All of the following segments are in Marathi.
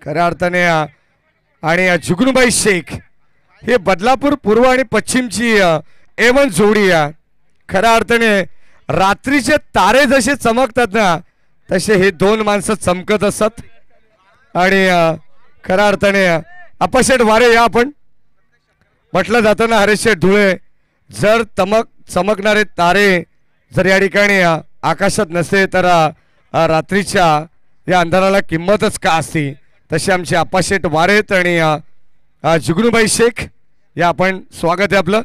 खऱ्या अर्थाने आणि जुगनूबाई शेख हे बदलापूर पूर्व आणि पश्चिमची एवन जोडी आहे. खऱ्या अर्थाने रात्रीचे तारे जसे चमकतात ना तसे हे दोन माणसं चमकत असतात. आणि खऱ्या अर्थाने अप्पाशेठ वारे या आपण म्हटलं जातं ना हरेशेठ धुळे जर चमकणारे तारे जर या ठिकाणी आकाशात नसते तर रात्रीच्या या अंधाराला किंमतच का असती. तसे आमचे अप्पाशेठ वारेत आणि जुगनूबाई शेख या आपण स्वागत आहे आपलं.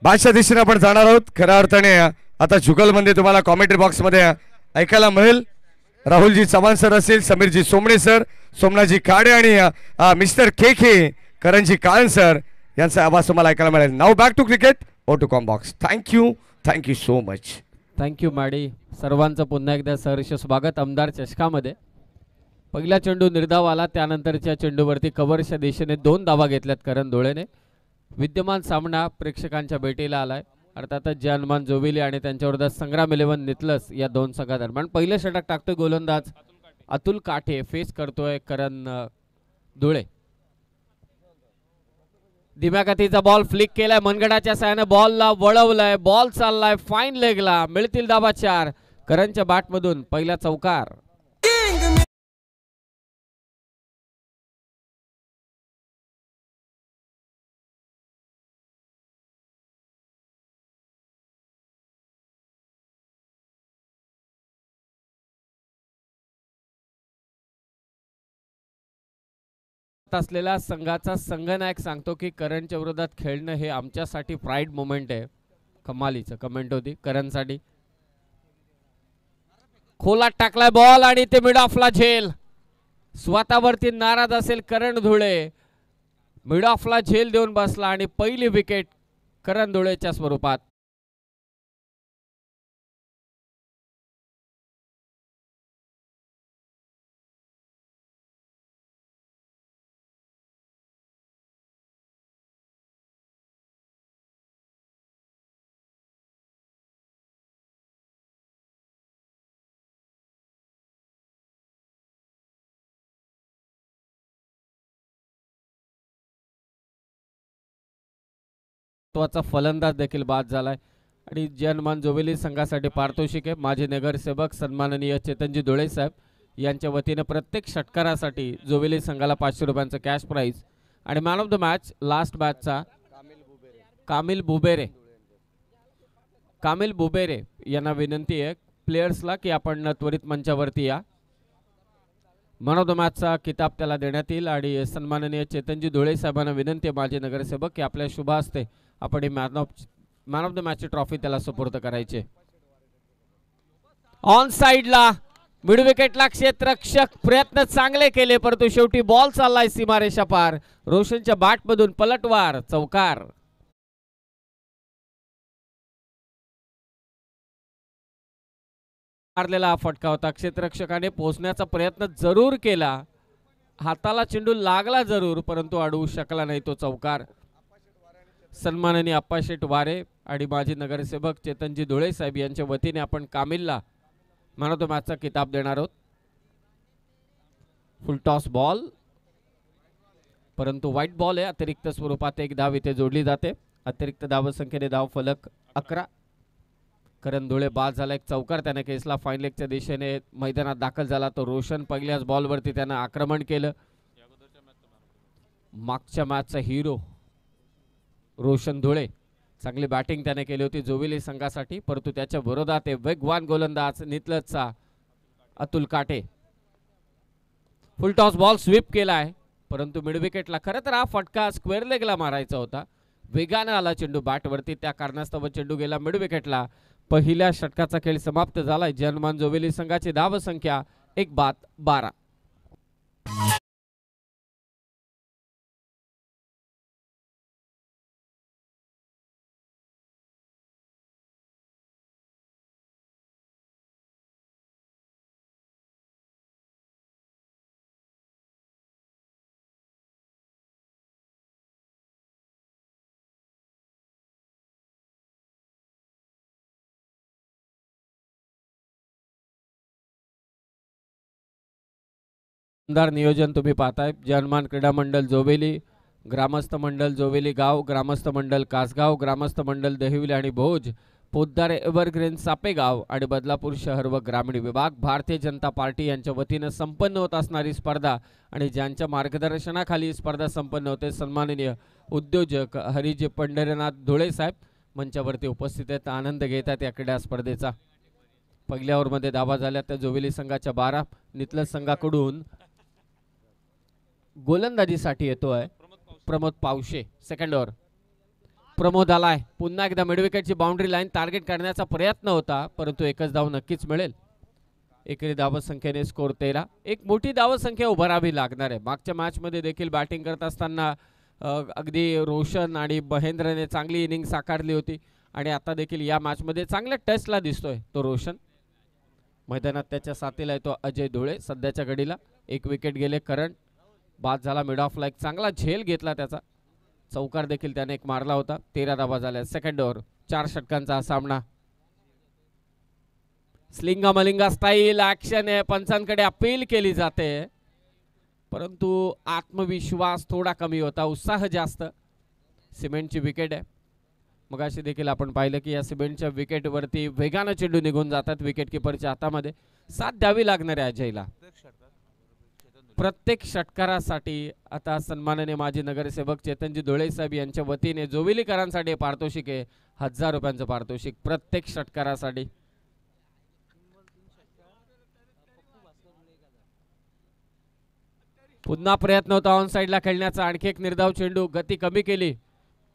बादशा दिशेने आपण जाणार आहोत. खऱ्या अर्थाने आता जुगलमध्ये तुम्हाला कॉमेंट्री बॉक्समध्ये ऐकायला मिळेल. राहुलजी चव्हाण सर असेल, समीरजी सोमणे सर, सोमनाथजी काडे आणि मिस्टर के करणजी काळन सर यांचा आवाज तुम्हाला ऐकायला मिळेल. नाव बॅक टू क्रिकेट ओ टू कॉम बॉक्स. Thank you so much. थँक्यू माडी. सर्वांचं पुन्हा एकदा सहर्ष स्वागत आमदार चषकामध्ये. पहिला चेंडू निर्धाव आला, त्यानंतरच्या चेंडूवरती कव्हरच्या दिशेने 2 धावा घेतल्यात करण धुळेने. विद्यमान सामना प्रेक्षकांच्या भेटीला आलाय. अर्थातच जे हनुमान जोविली आणि त्यांच्याविरोधात संग्राम 11 नितलस या 2 संघादरम्यान. पहिलं षटक टाकतोय गोलंदाज अतुल काठे, फेस करतोय करण धुळे. धीम्या गतीचा बॉल फ्लिक केलाय, मनगडाच्या साहाय्याने बॉलला वळवलाय, बॉल चाललाय फाईन लेगला. मिळतील धावा 4 करणच्या बॅटमधून. पहिला चौकार. असलेला संघाचा संघनायक सांगतो की करणच्या विरोधात खेळणं हे आमच्यासाठी प्राइड मोमेंट आहे. कमालीचं कमेंट होती करणसाठी. खोलात टाकलाय बॉल आणि ते मिड ऑफला झेल. स्वतःवरती नाराज असेल करण धुळे, मिड ऑफला झेल देऊन बसला आणि पहिली विकेट करण धुळेच्या स्वरूपात. फलंदाज देखील बाद झालाय आणि जे हनुमान जोविली संघासाठी पारितोषिक आहे माजी नगरसेवक सन्माननीय चेतनजी धुळे साहेब यांच्या वतीने प्रत्येक षटकारासाठी जोविली संघाला 500 रुपयांचं कॅश प्राइज. आणि man of the match last मॅचचा कामिल बुबेरे यांना विनंती आहे प्लेयर्सला की आपण त्वरित मंचावरती या. मॅन ऑफ द मॅचचा किताब त्याला देण्यात येईल आणि सन्माननीय चेतनजी धुळे साहेबांना विनंती आहे माजी नगरसेवक की आपल्या शुभ हस्ते आपण मॅन ऑफ द मॅचची ट्रॉफी त्याला सुपूर्द करायची. ऑन साइडला मिड विकेटला क्षेत्ररक्षक प्रयत्न चांगले केले परंतु शेवटी बॉल चाललाय सीमारेषा पार. रोशनच्या बॅटमधून पलटवार चौकार. मारलेला फटका होता. क्षेत्ररक्षकाने पोहोचण्याचा प्रयत्न जरूर केला, हाताला चेंडू लागला जरूर परंतु अडवू शकला नाही तो चौकार. सन्माननीय अप्पाशेठ वारे आणि माजी नगरसेवक चेतनजी धुळे साहेब यांच्या वतीने आपण कामिलला मॅन ऑफ द मॅचचा किताब देणार आहोत. फुल टॉस बॉल परंतु व्हाईट बॉल आहे. अतिरिक्त स्वरूपात 1 धाव इथे जोडली जाते. अतिरिक्त धाव संख्येने धाव फलक 11. करण धुळे बाद झाला. एक चौकार त्याने केसला. फाईन लेगच्या दिशेने मैदानात दाखल झाला तो रोशन. पहिल्याच बॉलवरती त्यानं आक्रमण केलं. मागच्या मॅचचा हिरो रोशन धुळे, चांगली बॅटिंग त्याने केली होती जोविली संघासाठी परंतु त्याच्या विरोधात वेगवान गोलंदाज नितलसचा अतुल काटे. फुल टॉस बॉल स्वीप केलाय परंतु मिड विकेटला. खरं तर हा फटका स्क्वेअर लेगला मारायचा होता, वेगाने आला चेंडू बॅटवरती, त्या कारणास्तव चेंडू गेला मिड विकेटला. पहिल्या षटकाचा खेळ समाप्त झालाय. जे हनुमान जोविली संघाची धाव संख्या 1-12. दमदार नियोजन तुम्ही पाहताय. जनमान क्रीडा मंडळ जोवेली, ग्रामस्थ मंडळ जोवेली गाव, ग्रामस्थ मंडळ कासगाव, ग्रामस्थ मंडळ दहिवली आणि भोज, पोद्दार एव्हरग्रीन सापेगाव आणि बदलापूर शहर व ग्रामीण विभाग, भारतीय जनता पार्टी यांच्या वतीनं संपन्न होत असणारी स्पर्धा आणि ज्यांच्या मार्गदर्शनाखाली स्पर्धा संपन्न होते सन्माननीय उद्योजक हरिजी पंढरीनाथ धुळे साहेब मंचावरती उपस्थित आहेत, आनंद घेतात या क्रीडा स्पर्धेचा. पहिल्या ओव्हरमध्ये धावा झाल्या त्या जोवेली संघाच्या 12. नितलज संघाकडून गोलंदाजीसाठी येतोय प्रमोद पावशे. Second over. प्रमोद आलाय. पुन्हा एकदा मिडविकेटची बाउंड्री लाईन टार्गेट करण्याचा प्रयत्न होता, परंतु एकच धाव नक्कीच मिळेल. एकरी धावसंख्येने स्कोर 13. एक मोठी धावसंख्या उभारावी लागणार आहे. मागच्या मॅचमध्ये देखील बॅटिंग करत असताना अगदी रोशन आणि महेंद्रने चांगली इनिंग साकारली होती आणि आता देखील या मॅचमध्ये चांगल्या टचला दिसतोय तो रोशन. मैदानात त्याच्या साथीला येतो अजय धुळे. सध्याच्या घडीला एक विकेट गेले. करंट बाद झाला मिड ऑफ लाईक. चांगला झेल घेतला त्याचा. चौकार देखील त्याने एक मारला होता. 13 धावा झाल्या. Second over. 4 षटकांचा हा सामना. स्लिंगा मलिंगा स्टाईल ऍक्शन आहे. पंचांकडे अपील केली जाते, परंतु आत्मविश्वास थोडा कमी होता, उत्साह जास्त. सिमेंटची विकेट आहे. मग अशी देखील आपण पाहिलं की या सिमेंटच्या विकेटवरती वेगानं चेंडू निघून जातात विकेट किपरच्या हातामध्ये. साथ द्यावी लागणार आहे अजयला प्रत्येक षटकारासाठी. आता सन्माननीय माजी नगरसेवक चेतनजी धुळे साहेब यांच्या वतीने जोविलीकरांसाठी पारितोषिक आहे 1000 रुपयांचं पारितोषिक प्रत्येक षटकारासाठी. पुन्हा प्रयत्न होता ऑन साइडला खेळण्याचा. आणखी एक निर्धाव चेंडू. गती कमी केली.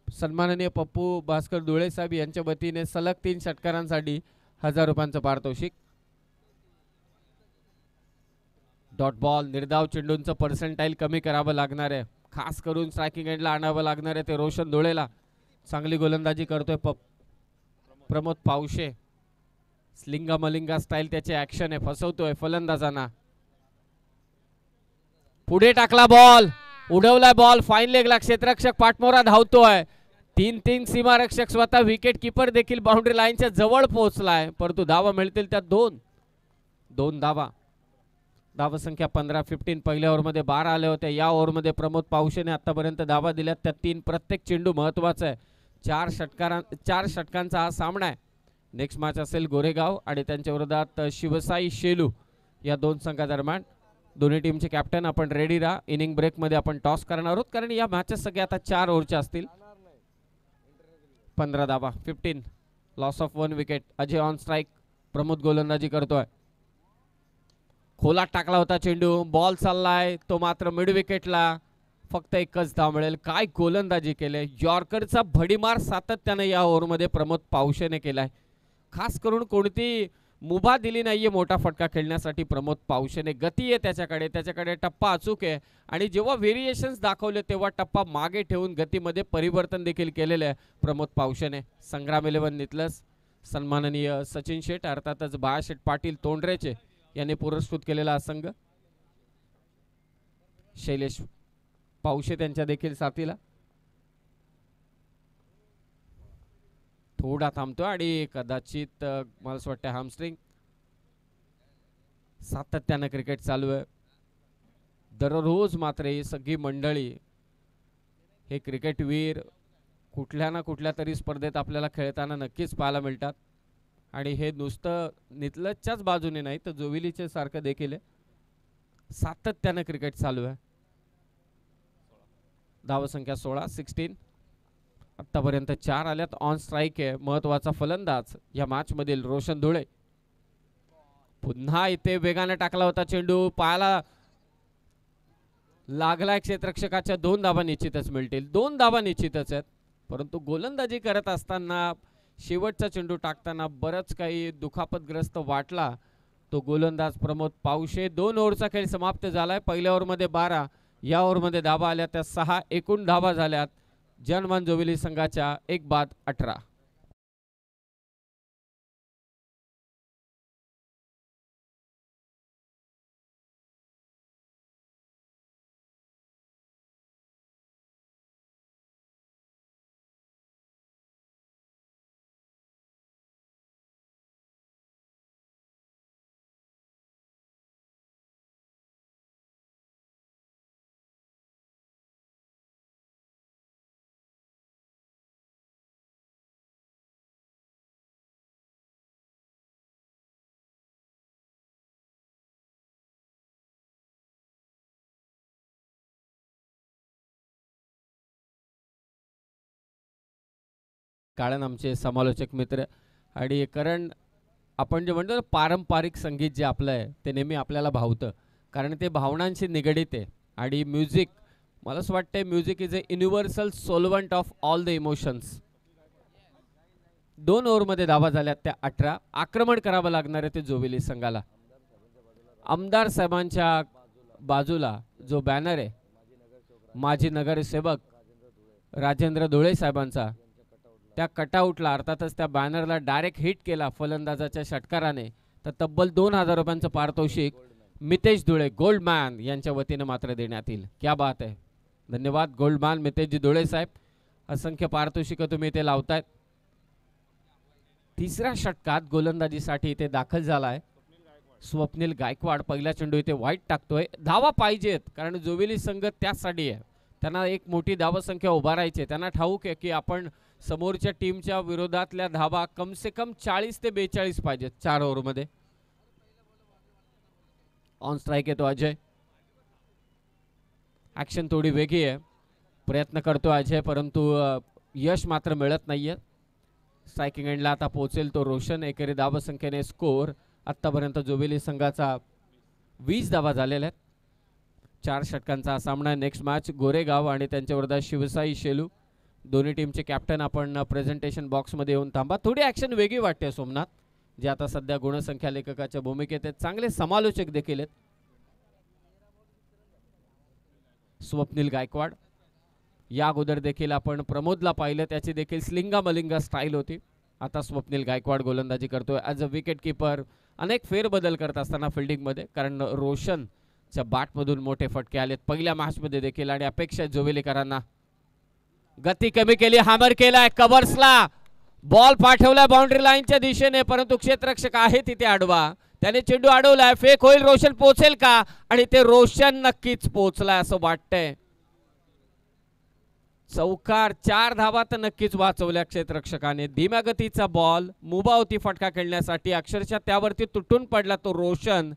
सन्माननीय पप्पू भास्कर धुळे साहेब यांच्या वतीने सलग 3 षटकारांसाठी 1000 रुपयांचं पारितोषिक. Dot ball. निर्धाव चेंडूंचं पर्सेंटाईल कमी करावं लागणार आहे. खास करून स्ट्रायकिंग एंडला आणावं लागणार आहे ते रोशन धुळेला. चांगली गोलंदाजी करतोय प्रमोद पावशे. स्लिंगा मलिंगा स्टाईल त्याचे ऍक्शन आहे. फसवतोय फलंदाजांना. पुढे टाकला बॉल. उडवलाय बॉल. फाईन लेगला. क्षेत्ररक्षक पाठमोरा धावतोय. 3 सीमारक्षक स्वतः विकेट किपर देखील बाउंड्री लाईनच्या जवळ पोहोचलाय, परंतु धावा मिळतील त्या 2 धावा. धावसंख्या 15 पहिल्या ओव्हरमध्ये 12 आले होते. या ओव्हरमध्ये प्रमोद पावशेने आतापर्यंत धावा दिल्यात त्या 3. प्रत्येक चेंडू महत्वाचा आहे. 4 षटकांचा हा सामना आहे. नेक्स्ट मॅच असेल गोरेगाव आणि त्यांच्या विरोधात शिवसाई शेलू या 2 संघादरम्यान. दोन्ही टीमचे कॅप्टन आपण रेडी राहा. इनिंग ब्रेकमध्ये आपण टॉस करणार आहोत, कारण या मॅचेस सगळ्या आता 4 ओव्हरच्या असतील. 15 धावा. 15. Loss of 1 wicket. Ajay on strike. Pramod गोलंदाजी करतोय. खोलात टाकला होता चेंडू. बॉल चाललाय तो मात्र मिड विकेटला. फक्त एकच धाव मिळेल. काय गोलंदाजी केले. यॉर्करचा भडीमार सातत्याने या ओव्हरमध्ये प्रमोद पावशेने केलाय. खास करून कोणती मुभा दिली नाहीये मोठा फटका खेळण्यासाठी प्रमोद पावशेने. गती आहे त्याच्याकडे टप्पा अचूक आहे आणि जेव्हा व्हेरिएशन्स दाखवले तेव्हा टप्पा मागे ठेवून गतीमध्ये परिवर्तन देखील केलेले आहे प्रमोद पावशेने. संग्राम 11 नितलस सन्माननीय सचिन शेठ अर्थातच बाळाशेठ पाटील तोंडरेचे यांनी पुरस्कृत केलेला संघ. शैलेश पावशे त्यांच्या देखील साथीला. थोडा थांबतो आणि कदाचित मला असं वाटतं हॅमस्ट्रिंग. सातत्यानं क्रिकेट चालू आहे दररोज. मात्र ही सगळी मंडळी हे क्रिकेटवीर कुठल्या ना कुठल्या तरी स्पर्धेत आपल्याला खेळताना नक्कीच पाहायला मिळतात आणि हे नुसतं नितलजच्याच बाजूने नाही तर जोविलीचे सारखं देखील आहे. सातत्यानं क्रिकेट चालू आहे. धावसंख्या 16. आतापर्यंत 4 आल्यात. ऑन स्ट्राईक आहे महत्वाचा फलंदाज या मॅच मधील रोशन धुळे. पुन्हा इथे वेगाने टाकला होता चेंडू. पायाला लागलाय क्षेत्ररक्षकाच्या. 2 धावा निश्चितच मिळतील. 2 धावा निश्चितच आहेत, परंतु गोलंदाजी करत असताना शेवटचा चेंडू टाकताना बरंच काही दुखापतग्रस्त वाटला तो गोलंदाज प्रमोद पावशे. 2 ओव्हरचा खेळ समाप्त झालाय. पहिल्या ओव्हरमध्ये 12, या ओव्हरमध्ये धावा आल्या त्या 6. एकूण धावा झाल्यात जनमान जोविली संघाच्या 1 बाद 18. कारण आमचे समालोचक मित्र आणि कारण आपण जे म्हणतो ना पारंपरिक संगीत जे आपलं आहे ते नेहमी आपल्याला भावतं, कारण ते भावनांशी निगडीत आहे. आणि म्युझिक, मला असं वाटतंय music is a universal solvent of all the emotions. 2 ओव्हरमध्ये धावा झाल्यात त्या 18. आक्रमण करावं लागणार आहे ते जोविली संघाला. आमदार साहेबांच्या बाजूला जो बॅनर आहे माजी नगरसेवक राजेंद्र धुळे साहेबांचा, त्या कटआउटला अर्थातच त्या बॅनरला डायरेक्ट हिट केला फलंदाजाच्या षटकाराने, तर तब्बल 2000 रुपयांचं पारितोषिक मितेश धुळे गोल्डमॅन यांच्या वतीनं मात्र देण्यात येईल. क्या बात आहे. धन्यवाद गोल्डमॅन मितेशजी धुळे साहेब, असंख्य पारितोषिकं तुम्ही इथे लावतायत. तिसऱ्या षटकात गोलंदाजीसाठी इथे दाखल झालाय स्वप्नील गायकवाड. पहिला चेंडू इथे वाईट टाकतोय. धावा पाहिजेत, कारण जोविली संघ त्यासाठी आहे, त्यांना एक मोठी धावसंख्या उभारायची. त्यांना ठाऊक आहे की आपण समोरच्या टीमच्या विरोधातल्या धावा कम से कम 40 ते 42 पाहिजेत 4 ओव्हरमध्ये. ऑन स्ट्राईक येतो अजय. ऍक्शन थोडी वेगळी आहे, प्रयत्न करतो अजय, परंतु यश मात्र मिळत नाहीये. स्ट्रायकिंग एंडला आता पोहोचेल तो रोशन. एकेरी धावसंख्येने स्कोर आतापर्यंत जोविली संघाचा 20 धावा झालेल्या आहेत. 4 षटकांचा सामना. नेक्स्ट मॅच गोरेगाव आणि त्यांच्या विरोधात शिवसाई शेलू. दोन्ही टीमचे कॅप्टन आपण प्रेझेंटेशन बॉक्समध्ये येऊन थांबा. थोडी ॲक्शन वेगळी वाटते सोमनाथ, जे आता सध्या गुणसंख्या लेखकाच्या भूमिकेत आहेत. चांगले समालोचक देखील आहेत. स्वप्नील गायकवाड, या अगोदर देखील आपण प्रमोदला पाहिलं, त्याची देखील स्लिंगा मलिंगा स्टाईल होती. आता स्वप्नील गायकवाड गोलंदाजी करतोय ॲज अ विकेट किपर. अनेक फेरबदल करत असताना फिल्डिंगमध्ये, कारण रोशनच्या बॅटमधून मोठे फटके आलेत पहिल्या मॅचमध्ये देखील, आणि अपेक्षा जोविलीकरांना. गती कमी केली, हॅमर केलाय कव्हर्सला, बॉल पाठवलाय बाउंड्री लाईनच्या दिशेने, परंतु क्षेत्ररक्षक आहे तिथे आडवा. त्याने चेंडू अडवलाय. फेक होईल, रोशन पोहोचेल का? आणि ते रोशन नक्कीच पोहोचलाय असं वाटतंय. चौकार. 4 धावा तर नक्कीच वाचवल्या क्षेत्ररक्षकाने. धीम्या गतीचा बॉल, मुभा होती फटका खेळण्यासाठी, अक्षरशः त्यावरती तुटून पडला तो रोशन.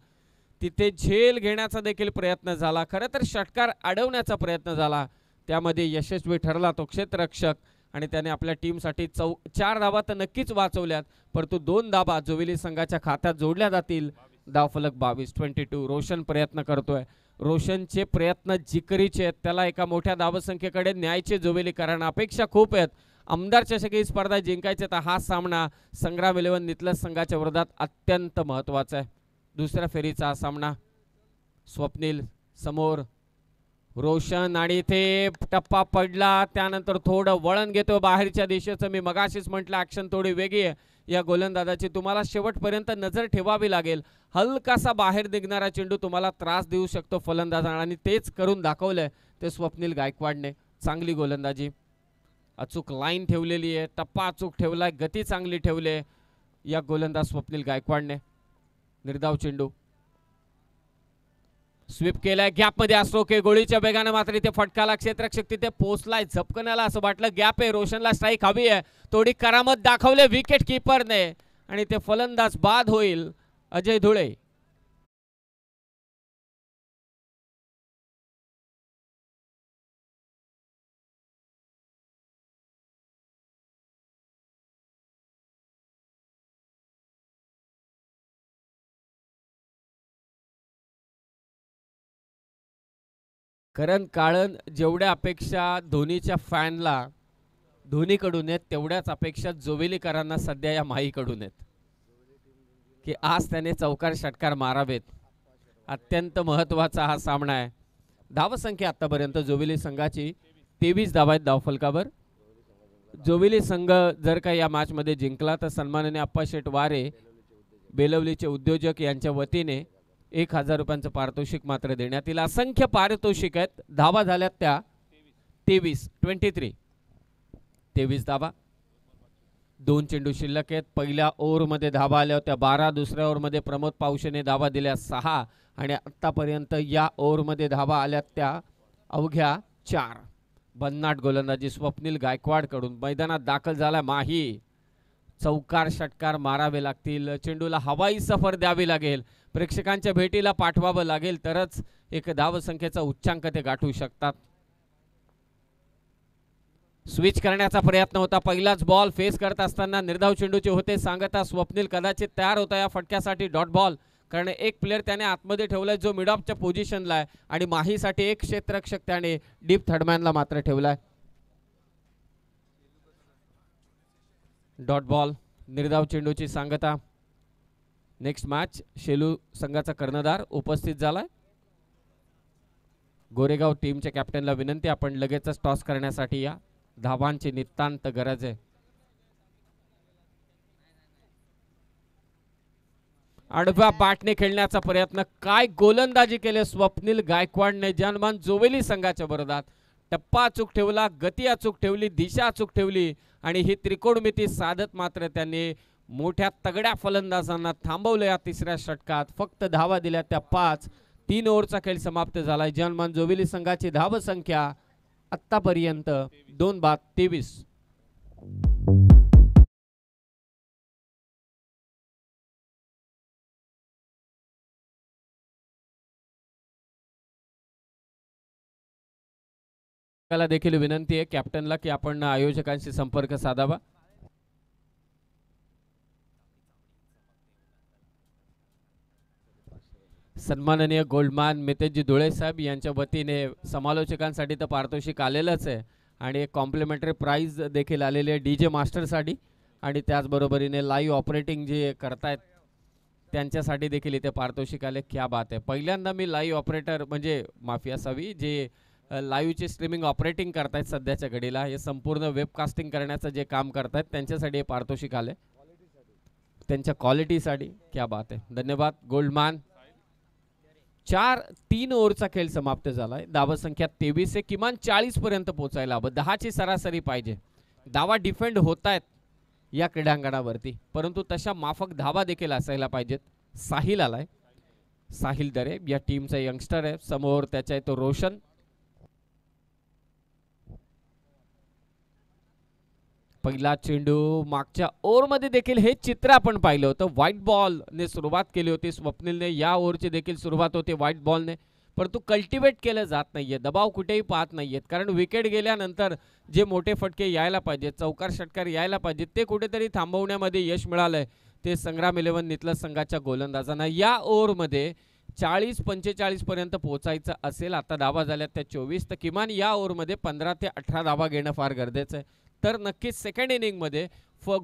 तिथे झेल घेण्याचा देखील प्रयत्न झाला, खरं तर षटकार अडवण्याचा प्रयत्न झाला, त्यामध्ये यशस्वी ठरला तो क्षेत्ररक्षक, आणि त्याने आपल्या टीमसाठी 4 धावा तर नक्कीच वाचवल्यात, परंतु 2 धावा जोविली संघाच्या खात्यात जोडल्या जातील. धावफलक 22-22. रोशन प्रयत्न करतोय. रोशनचे प्रयत्न जिकरीचे आहेत, त्याला एका मोठ्या धावसंख्येकडे न्यायचे जोविलीकरांना. अपेक्षा खूप आहेत. आमदार चषक ही स्पर्धा जिंकायची, तर हा सामना संग्राम 11 नितलस संघाच्या विरोधात अत्यंत महत्त्वाचा आहे. दुसऱ्या फेरीचा हा सामना. स्वप्नील समोर, रोशन, आणि इथे टप्पा पडला, त्यानंतर थोडं वळण घेतो बाहेरच्या दिशेचं. मी मगाशीच म्हटलं ॲक्शन थोडी वेगळी आहे या गोलंदाजाची, तुम्हाला शेवटपर्यंत नजर ठेवावी लागेल. हलकासा बाहेर निघणारा चेंडू तुम्हाला त्रास देऊ शकतो फलंदाजांना, आणि तेच करून दाखवलंय ते स्वप्नील गायकवाडने. चांगली गोलंदाजी, अचूक लाईन ठेवलेली आहे, टप्पा अचूक ठेवलाय, गती चांगली ठेवले या गोलंदाज स्वप्नील गायकवाडने. निर्धाव चेंडू स्वीप केलाय, गॅपमध्ये असतो के गोळीच्या वेगाने, मात्र इथे फटकाला क्षेत्ररक्षक तिथे पोहोचलाय. झपकण्याला असं वाटलं गॅप आहे, रोशनला स्ट्राईक हवी आहे, थोडी करामत दाखवले विकेट किपरने, आणि ते फलंदाज बाद होईल अजय धुळे. करण काळन, जेवढ्या अपेक्षा धोनीच्या फॅनला धोनीकडून आहेत, तेवढ्याच अपेक्षा जोविलीकरांना सध्या या माईकडून आहेत की आज त्याने चौकार षटकार मारावेत. अत्यंत महत्त्वाचा हा सामना आहे. धावसंख्या आतापर्यंत जोविली संघाची 23 धावा आहेत धावफलकावर. जोविली संघ जर का या मॅचमध्ये जिंकला तर सन्माननीय अप्पाशेठ वारे बेलवलीचे उद्योजक यांच्या वतीने 1000 रुपयांचं पारितोषिक मात्र देण्यात येईल. असंख्य पारितोषिक आहेत. धावा झाल्यात त्या 23 धावा. 2 चेंडू शिल्लक आहेत. पहिल्या ओव्हरमध्ये धावा आल्या होत्या 12, दुसऱ्या ओव्हरमध्ये प्रमोद पावशेने धावा दिल्या 6, आणि आतापर्यंत या ओव्हरमध्ये धावा आल्या त्या अवघ्या 4. भन्नाट गोलंदाजी स्वप्नील गायकवाड कडून. मैदानात दाखल झाला माही. चौकार षटकार मारावे लागतील, चेंडूला हवाई सफर द्यावी लागेल, प्रेक्षकांच्या भेटीला पाठवावं लागेल, तरच एक धावसंख्येचा उच्चांक ते गाठू शकतात. स्विच करण्याचा प्रयत्न होता. पहिलाच बॉल फेस करत असताना निर्धाव चेंडूचे होते सांगता स्वप्नील कदाचित तयार होता या फटक्यासाठी. डॉट बॉल, कारण एक प्लेअर त्याने आतमध्ये ठेवलाय जो मिड ऑफच्या पोझिशनला आहे आणि माहीसाठी एक क्षेत्ररक्षक त्याने डीप थर्डमॅनला मात्र ठेवलाय. डॉट बॉल, निर्धाव चेंडूची सांगता. नेक्स्ट मॅच शेलू संघाचा कर्णधार उपस्थित झालाय. गोरेगाव टीमच्या कॅप्टनला विनंती, आपण लगेचच टॉस करण्यासाठी या. धावांची नितांत गरज आहे. आडव्या बॅटने खेळण्याचा प्रयत्न, काय गोलंदाजी केले स्वप्नील गायकवाडने जनमान जोवेली संघाच्या विरोधात. टप्पा अचूक ठेवला, गती अचूक ठेवली, दिशा अचूक ठेवली आणि ही त्रिकोणमिती साधत मात्र त्यांनी मोठ्या तगड्या फलंदाजांना थांबवलं. या तिसऱ्या षटकात फक्त धावा दिल्या त्या 5. 3 ओव्हरचा खेळ समाप्त झालाय. जनमान जोवेली संघाची धाव संख्या आतापर्यंत 2-23. देखील विनंती आहे कॅप्टनला की आपण आयोजकांशी संपर्क साधावा. सन्माननीय गोल्डमॅन मितेशजी धुळे साहेब यांच्या वतीने समालोचकांसाठी तर पारितोषिक आलेलंच आहे आणि एक कॉम्प्लिमेंटरी प्राइज देखील आलेली आहे DJ मास्टरसाठी आणि त्याचबरोबरीने लाईव्ह ऑपरेटिंग जे करतायत त्यांच्यासाठी देखील इथे पारितोषिक आले. क्या बात आहे. पहिल्यांदा मी लाईव्ह ऑपरेटर म्हणजे माफी असावी जे लाईव्हचे स्ट्रीमिंग ऑपरेटिंग करतायत सध्याच्या घडीला, हे संपूर्ण वेबकास्टिंग करण्याचं जे काम करतायत त्यांच्यासाठी हे पारितोषिक आले, त्यांच्या क्वालिटीसाठी. क्या बात आहे. धन्यवाद गोल्डमॅन. 3 ओव्हरचा खेळ समाप्त झालाय. धावसंख्या 23 आहे. किमान 40 पर्यंत पोहोचायला हवं. 10ची सरासरी पाहिजे. धावा डिफेंड होत आहेत या क्रीडांगणावरती, परंतु तशा माफक धावा देखील असायला पाहिजेत. साहिल आलाय, साहिल दरे या टीमचा यंगस्टर आहे. समोर त्याचा आहे तो रोशन. पहिला चेंडू मागच्या ओव्हरमध्ये देखील हे चित्र आपण पाहिलं होतं. व्हाईट बॉलने सुरुवात केली होती स्वप्नीलने. या ओव्हरची देखील सुरुवात होती व्हाईट बॉलने, परंतु कल्टिवेट केलं जात नाहीये. दबाव कुठेही पाहत नाहीयेत, कारण विकेट गेल्यानंतर जे मोठे फटके यायला पाहिजेत, चौकार षटकार यायला पाहिजेत, ते कुठेतरी थांबवण्यामध्ये यश मिळालंय ते संग्राम 11 नितलज संघाच्या गोलंदाजांना. या ओव्हरमध्ये 40-45 पर्यंत पोहोचायचं असेल. आता धावा झाल्यात त्या 24, तर किमान या ओव्हरमध्ये 15 ते 18 धावा घेणं फार गरजेचं आहे. तर नक्कीच सेकंड इनिंगमध्ये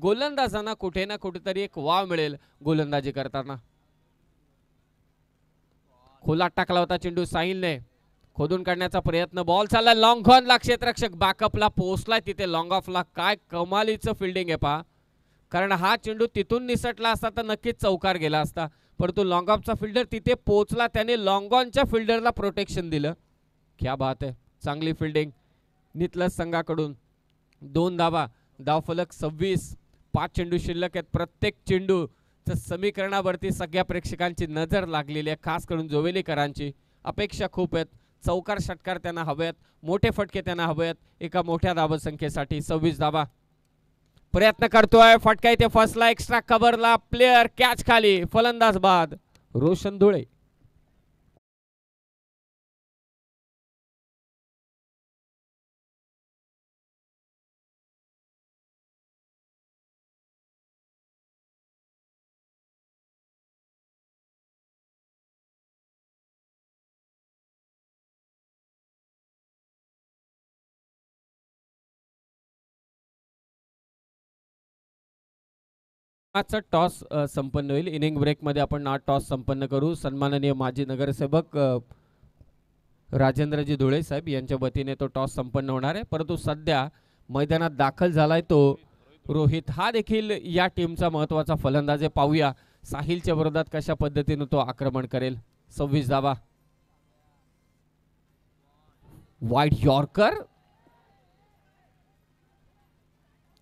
गोलंदाजांना कुठे ना कुठेतरी एक वाव मिळेल गोलंदाजी करताना. खोलात टाकला होता चेंडू साहिलने, खोदून काढण्याचा प्रयत्न. बॉल चालला लॉंग ऑनला, क्षेत्ररक्षक बॅकअपला पोहोचलाय तिथे लॉंग ऑफला. काय कमालीचं फिल्डिंग आहे पहा, कारण हा चेंडू तिथून निसटला असता तर नक्कीच चौकार गेला असता, परंतु लॉंग ऑफचा फिल्डर तिथे पोहोचला, त्याने लॉंग ऑनच्या फिल्डरला प्रोटेक्शन दिलं. क्या बात आहे. चांगली फिल्डिंग नितलज संघाकडून. 2 धावा, धावफलक 26. 5 चेंडू शिल्लक आहेत. प्रत्येक चेंडूच्या समीकरणावरती सगळ्या प्रेक्षकांची नजर लागलेली आहे, खास करून जोवेलीकरांची. अपेक्षा खूप आहेत. चौकार षटकार त्यांना हवेत, मोठे फटके त्यांना हवेत एका मोठ्या धावसंख्येसाठी. 26 धावा. प्रयत्न करतोय, फटका इथे फसला, एक्स्ट्रा कव्हरला, प्लेयर कॅच खाली, फलंदाज बाद. रोशन धुळे. आजचा टॉस संपन्न होईल. इनिंग ब्रेकमध्ये आपण हा टॉस संपन्न करू. सन्माननीय माजी नगरसेवक राजेंद्रजी धुळे साहेब यांच्या वतीने तो टॉस संपन्न होणार आहे, परंतु सध्या मैदानात दाखल झालाय तो रोहित. हा देखील या टीमचा महत्त्वाचा फलंदाज आहे. पाहूया साहिलच्या विरोधात कशा पद्धतीने तो आक्रमण करेल. 26 धावा. वाईट यॉर्कर,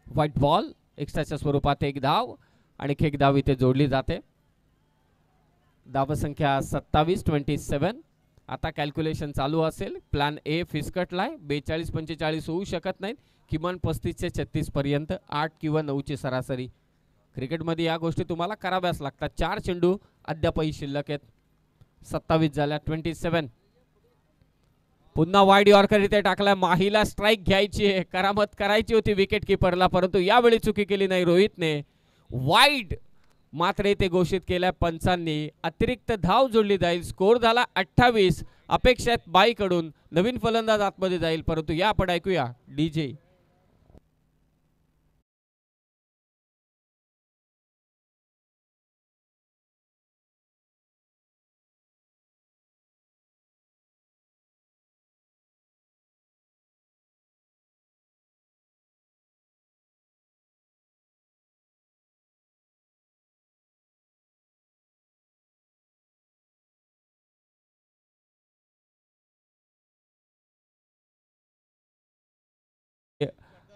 व्हाईट बॉल, एक्स्ट्राच्या स्वरूपात एक धाव आणि एक धाव इथे जोडली जाते. धावसंख्या 27-27. आता कॅल्क्युलेशन चालू असेल. Plan A फिसकटलाय. 42-45 होऊ शकत नाहीत, किमान 35 ते 36 पर्यंत. 8 किंवा 9ची सरासरी. क्रिकेटमध्ये या गोष्टी तुम्हाला कराव्याच लागतात. 4 चेंडू अद्यापही शिल्लक आहेत. 27 झाल्या. 27. पुन्हा वाईड यॉर्कर इथे टाकलाय. माहीला स्ट्राईक घ्यायची आहे, करामत करायची होती विकेट किपरला, परंतु यावेळी चुकी केली नाही रोहितने. वाईड मात्र इथे घोषित केल्या पंचांनी. अतिरिक्त धाव जोडली जाईल. स्कोर झाला 28. अपेक्षित बाईकडून नवीन फलंदाज आतमध्ये जाईल, परंतु या आपण ऐकूया डीजे.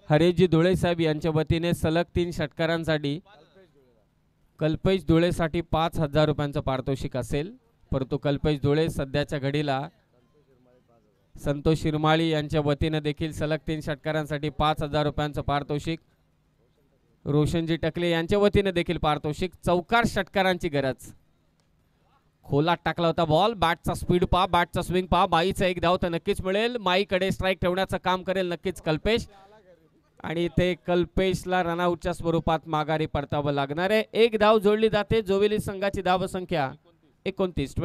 हरेशजी धुळे साहेब यांच्या वतीने सलग 3 षटकारांसाठी कल्पेश धुळेसाठी 5,000 रुपयांचं पारितोषिक असेल, परंतु कल्पेश धुळे सध्याच्या घडीला संतोष शिरमाळी यांच्या वतीने देखील सलग 3 षटकारांसाठी 5,000 रुपयांचं पारितोषिक. रोशनजी टकले यांच्या वतीने देखील पारितोषिक. चौकार षटकारांची गरज. खोलात टाकला होता बॉल. बॅटचा स्पीड पहा, बॅटचा स्विंग पहा. माईचा एक धाव तर नक्कीच मिळेल. माईकडे स्ट्राईक ठेवण्याचं काम करेल नक्कीच कल्पेश, आणि ते कल्पेशला रनआउटच्या स्वरूपात माघारी परतावं लागणार आहे. एक धाव जोडली जाते. जोविली संघाची धाव संख्या 29.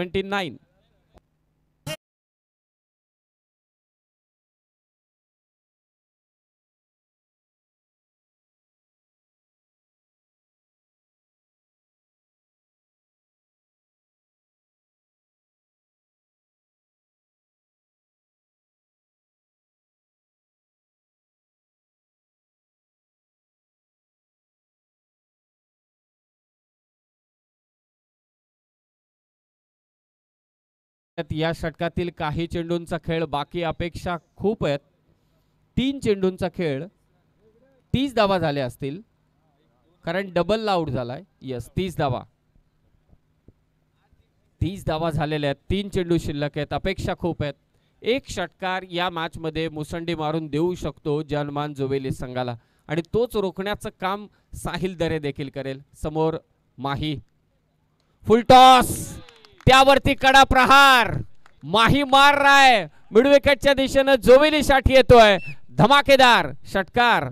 या षटकातील काही चेंडूंचा खेळ बाकी अपेक्षा खूप आहेत. 3 चेंडूंचा खेळ 30 धावा झाले असतील, कारण डबल आउट झालाय. यस, 30 धावा झालेल्या आहेत. 3 चेंडू शिल्लक आहेत. अपेक्षा खूप आहेत. एक षटकार या मॅच मध्ये मुसंडी मारून देऊ शकतो जनमान जोवेली संघाला, आणि तोच रोखण्याचं काम साहिल दरे देखील करेल. समोर माही, फुल टॉस, त्यावरती कडा प्रहार. माही मार रहा है मिड विकेटच्या दिशेने. जोवेली साठी येतोय धमाकेदार षटकार.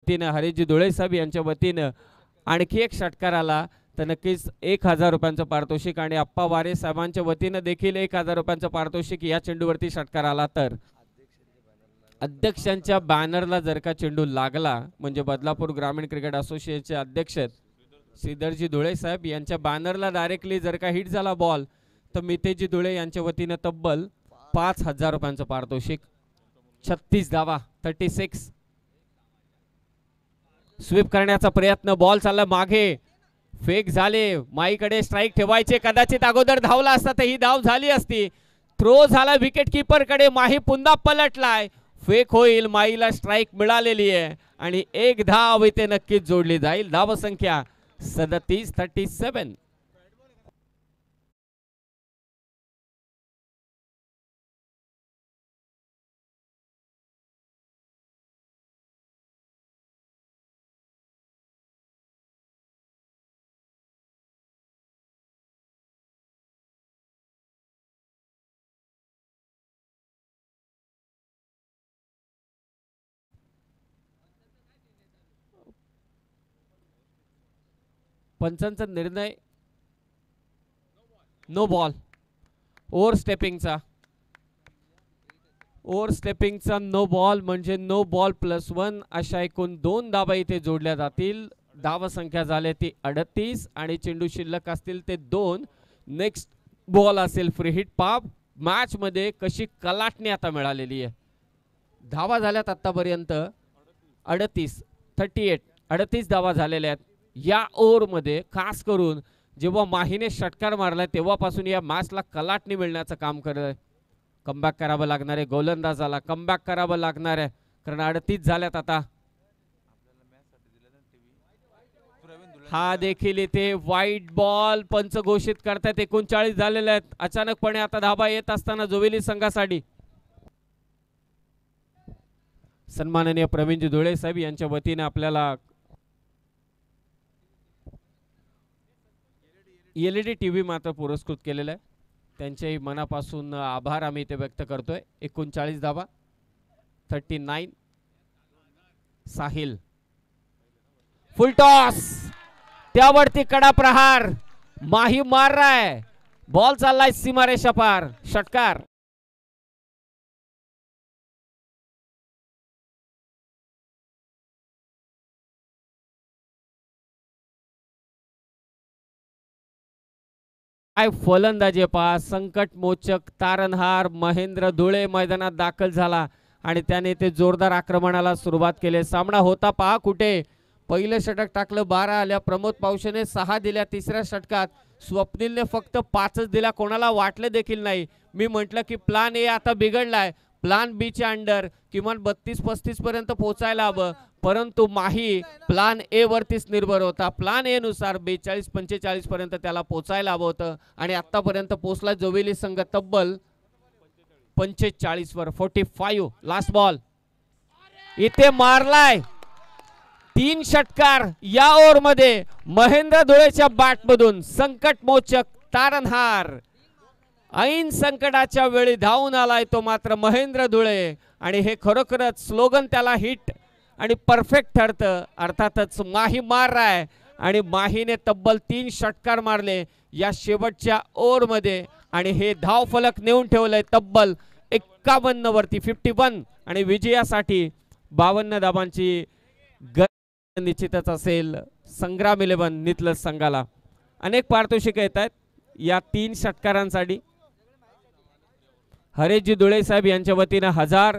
हरीशजी धुळे साहेब यांच्या वतीनं आणखी एक षटकार आला तर नक्कीच 1,000 रुपयांचं पारितोषिक, आणि अप्पा वारे साहेबांच्या वतीनं देखील 1,000 रुपयांचं पारितोषिक या चेंडूवरती षटकार आला तर. अध्यक्षांच्या बॅनरला जर का चेंडू लागला म्हणजे बदलापूर ग्रामीण क्रिकेट असोसिएशनचे अध्यक्ष श्रीधरजी धुळे साहेब यांच्या बॅनरला डायरेक्टली जर का हिट झाला बॉल तर मितेजी धुळे यांच्या वतीनं तब्बल 5,000 रुपयांचं पारितोषिक. 36 धावा, 36. स्वीप करण्याचा प्रयत्न, बॉल चालला मागे, फेक झाले. माईकडे स्ट्राईक ठेवायचे. कदाचित अगोदर धावला असता तर ही धाव झाली असती. थ्रो झाला विकेट किपर कडे. माही पुन्हा पलटलाय. फेक होईल. माईला स्ट्राईक मिळालेली आहे आणि एक धाव इथे नक्कीच जोडली जाईल. धाव संख्या 37. पंचांचा निर्णय नो बॉल. ओव्हर स्टेपिंगचा नो बॉल म्हणजे नो बॉल +1. अशा एकूण 2 धावा इथे जोडल्या जातील. धाव संख्या झाली ती 38 आणि चेंडू शिल्लक असतील ते 2. नेक्स्ट बॉल असेल फ्री हिट. पाप मॅच मध्ये कशी कलाटणी आता मिळालेली आहे. धावा झाल्यात आतापर्यंत 38 धावा झालेल्या आहेत. या ओव्हर मध्ये खास करून जेव्हा माहीने षटकार मारलाय तेव्हापासून या मॅचला कलाटणी मिळण्याचं काम करत. कमबॅक करावं लागणार आहे गोलंदाजाला, कमबॅक करावं लागणार आहे कारण 38 झाल्यात आता. हा देखील इथे वाईट बॉल पंच घोषित करतात. 39 झालेले आहेत. अचानकपणे आता धाबा येत असताना जोवेली संघासाठी सन्माननीय प्रवीणजी धुळे साहेब यांच्या वतीने आपल्याला LED TV मात्र पुरस्कृत केलेला आहे. त्यांच्याही मनापासून आभार आम्ही इथे व्यक्त करतोय. 39 धावा 39. साहिल फुल टॉस, त्यावरती कडा प्रहार, माही मार रहा है, बॉल चाललाय सीमारेषा पार, षटकार. काय फलंदाजी पहा, संकटमोचक तारणहार महेंद्र धुळे मैदानात दाखल झाला आणि त्याने ते जोरदार आक्रमणाला सुरुवात केली. सामना होता पहा कुठे. पहिलं षटक टाकलं 12 आल्या, प्रमोद पावशेने 6 दिल्या तिसऱ्या षटकात, स्वप्नीलने फक्त 5च दिल्या, कोणाला वाटलं देखील नाही. मी म्हटलं की प्लान ए आता बिघडलाय, प्लान बी च्या अंडर किमान 32-35 पर्यंत पोहोचायला हवं, परंतु माही प्लान ए वरतीच निर्भर होता. प्लान ए नुसार 42-45 पर्यंत त्याला पोहोचायला हवं होतं आणि आतापर्यंत पोहोचला जोवेली संघ तब्बल 45 वर. 45 लास्ट बॉल इथे मारलाय. 3 षटकार या ओव्हर मध्ये महेंद्र धुळेच्या बॅट मधून. संकटमोचक तारणहार, ऐन संकटाच्या वेळी धावून आलाय तो मात्र महेंद्र धुळे आणि हे खरोखरच स्लोगन त्याला हिट आणि परफेक्ट ठरतं. अर्थातच माही मार रहा है आणि माहीने तब्बल 3 षटकार मारले या शेवटच्या ओव्हर मध्ये आणि हे धाव फलक नेऊन ठेवलंय तब्बल 51 वरती. 51 आणि विजयासाठी 52 धावांची निश्चितच असेल संग्राम 11 नितलज संघाला. अनेक पारितोषिक येत आहेत या 3 षटकारांसाठी. हरेशजी धुळे साहेब यांच्या वतीने 1000,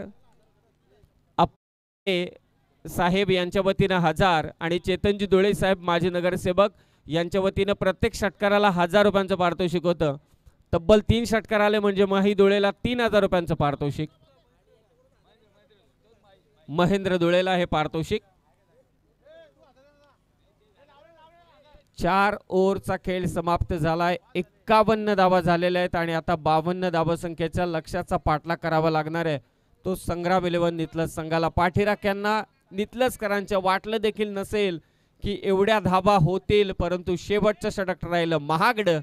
साहेब यांच्या वतीने 1000 आणि चेतनजी धुळे साहेब माजी नगरसेवक यांच्या वतीने प्रत्येक षटकाराला 1000 रुपयांचं पारितोषिक होतं. तब्बल 3 षटकार आले म्हणजे माही धुळेला 3000 रुपयांचं पारितोषिक. महेंद्र धुळेला हे पारितोषिक. 4 ओव्हरचा खेळ समाप्त झालाय. 51 धावा झालेल्या आहेत आणि आता 52 धावसंख्येच्या लक्ष्याचा पाठलाग करावा लागणार आहे तो संग्राम 11 नितलज संघाला. पाठीराख्यांना नितलजकरांच्या वाटलं देखील नसेल की एवढ्या धावा होतील, परंतु शेवटचं षटक राहिलं महागडं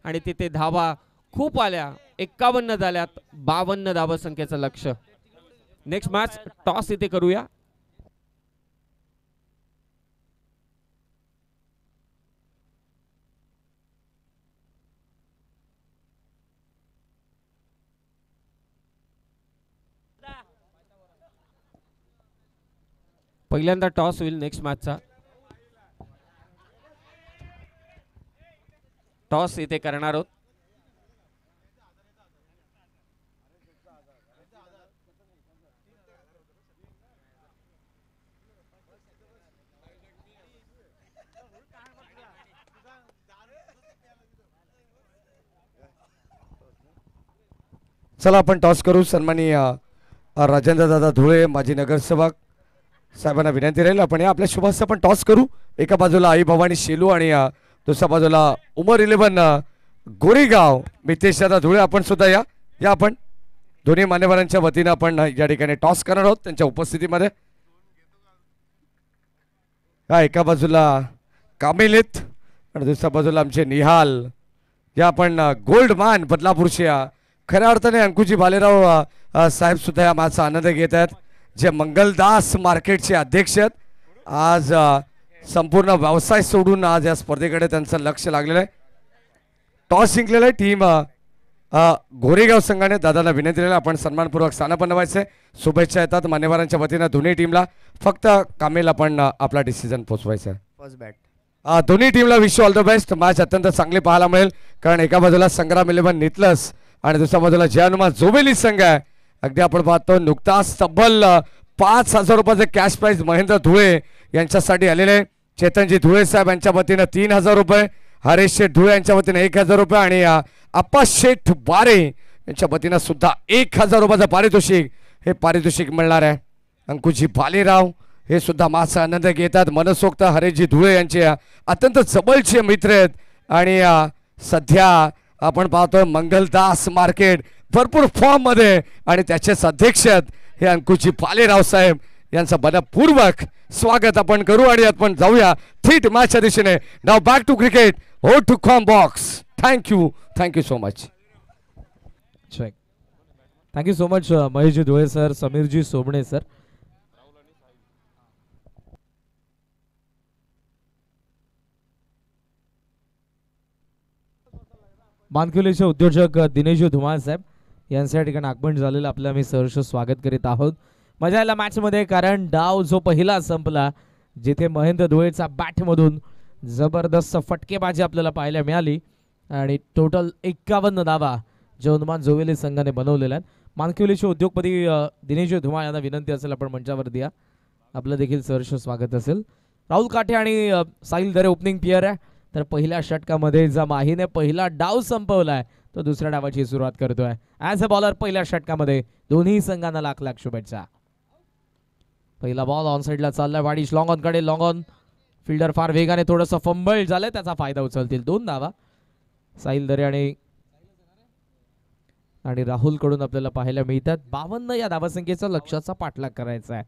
आणि तिथे धावा खूप आल्या. 51 झाल्यात 52 धावसंख्येचं लक्ष्य. नेक्स्ट मॅच टॉस इथे करूया. पहिल्यांदा टॉस होईल नेक्स्ट मॅचचा. टॉस इथे करणार आहोत. चला आपण टॉस करू. सन्माननीय राजेंद्र दादा धुळे माजी नगरसेवक साहेबांना विनंती राहील आपण या आपल्या शुभास आपण टॉस करू. एका बाजूला आई भवानी शेलू आणि दुसऱ्या बाजूला उमर 11 गोरेगाव मितेश दादा धुळे. आपण सुद्धा या आपण दोन्ही मान्यवरांच्या वतीने आपण या ठिकाणी टॉस करणार आहोत त्यांच्या उपस्थितीमध्ये. हा एका बाजूला कामिलित आणि दुसऱ्या बाजूला आमचे निहाल. या आपण गोल्ड मान बदलापूरचे खऱ्या अर्थाने अंकुजी भालेराव साहेब सुद्धा या माझा आनंद घेत आहेत, जे मंगलदास मार्केटचे अध्यक्ष आहेत. आज संपूर्ण व्यवसाय सोडून आज या स्पर्धेकडे त्यांचं लक्ष लागलेलं आहे. टॉस जिंकलेलं आहे टीम गोरेगाव संघाने. दादांना विनंती केली आपण सन्मानपूर्वक स्थानापन्न व्हायचे. शुभेच्छा येतात मान्यवरांच्या वतीनं दोन्ही टीमला. फक्त कामेल आपण आपला डिसिजन पोहोचवायचा आहे. फर्स्ट बॅट दोन्ही टीमला wish all the best. Match अत्यंत चांगली पाहायला मिळेल कारण एका बाजूला संग्राम 11 नितलज आणि दुसऱ्या बाजूला जयनुमा जोवेली संघ आहे. अगदी आपण पाहतो नुकताच तब्बल 5000 रुपयाचे कॅश प्राइज महेंद्र धुळे यांच्यासाठी आलेले. चेतनजी धुळे साहेब यांच्या वतीने 3000 रुपये, हरेश शेठ धुळे यांच्या वतीने 1000 रुपये आणि अप्पा शेठ बारे यांच्या वतीने सुद्धा 1000 रुपयाचं पारितोषिक हे पारितोषिक मिळणार आहे. अंकुजी भालेराव हे सुद्धा माझा आनंद घेतात. मनसोक्त हरेशजी धुळे यांचे अत्यंत जवळचे मित्र आहेत आणि सध्या आपण पाहतोय मंगलदास मार्केट भरपूर फॉर्म मध्ये आणि त्याचेच अध्यक्ष आहेत हे अंकुजी भालेराव साहेब. यांचं मनपूर्वक स्वागत आपण करू आणि आपण जाऊया थेट मॅचच्या दिशेने. नाव बॅक टू क्रिकेट. हो टू कॉम बॉक्स. Thank you so much. Thank you so much Maheshji Dhule sir, Sameerji Sobane sir. मानकुलीचे उद्योजक दिनेशजी धुमाळ साहेब यांच्या ठिकाणी आगमन झालेलं आपलं आम्ही सहर्ष स्वागत करीत आहोत. मजा आला मॅचमध्ये, कारण डाव जो पहिला संपला जिथे महेंद्र धुळेचा बॅटमधून जबरदस्त फटकेबाजी आपल्याला पाहायला मिळाली आणि टोटल 51 धावा जवनमान जोवेली संघाने बनवलेल्या आहेत. मानकुलीचे उद्योगपती दिनेशजी धुमाळ यांना विनंती असेल आपण मंचावर द्या. आपलं देखील सहर्ष स्वागत असेल. राहुल काठे आणि साहिल दरे ओपनिंग प्लेयर आहे. तर पहिल्या षटकामध्ये ज्या माहीने पहिला डाव संपवलाय तो दुसऱ्या डावाची सुरुवात करतोय ॲज अ बॉलर. पहिल्या षटकामध्ये दोन्ही संघांना लाख लाख शुभेच्छा. पहिला बॉल ऑन साइडला चाललाय. वाडिश लॉंग ऑन कडे. लॉंग ऑन फिल्डर फार वेगाने थोडंसं फंबल झालंय, त्याचा फायदा उचलतील. 2 धावा साहिल दरे आणि राहुल कडून आपल्याला पाहायला मिळतात. 52 या धावासंख्येचा लक्ष्याचा पाठलाग करायचा आहे.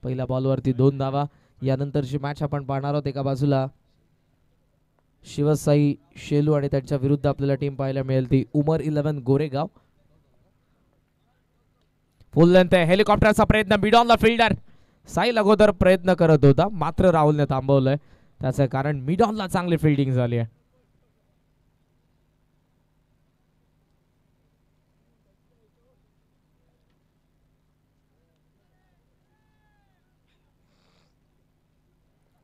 पहिल्या बॉलवरती 2 धावा. यानंतरची मॅच आपण पाहणार आहोत. एका बाजूला शिवसाई शेलू आणि त्यांच्या विरुद्ध आपल्याला टीम पाहायला मिळेल ती उमर 11 गोरेगाव. फुल लेंथ आहे. हेलिकॉप्टरचा प्रयत्न. Mid on the fielder Sahil अगोदर प्रयत्न करत होता, मात्र राहुलने थांबवलंय. त्याचं कारण मिड ऑनला चांगली फिल्डिंग झाली आहे.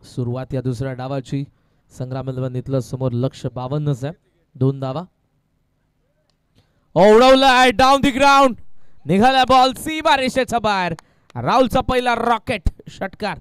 सुरुवात या दुसऱ्या डावाची. संग्राम इथलं समोर लक्ष 52 आहे. 2 धावा. उडवलाय डाऊन दी ग्राउंड. निघाला बॉल सीमा रेषेच्या बाहेर. राहुलचा पहिला रॉकेट षटकार.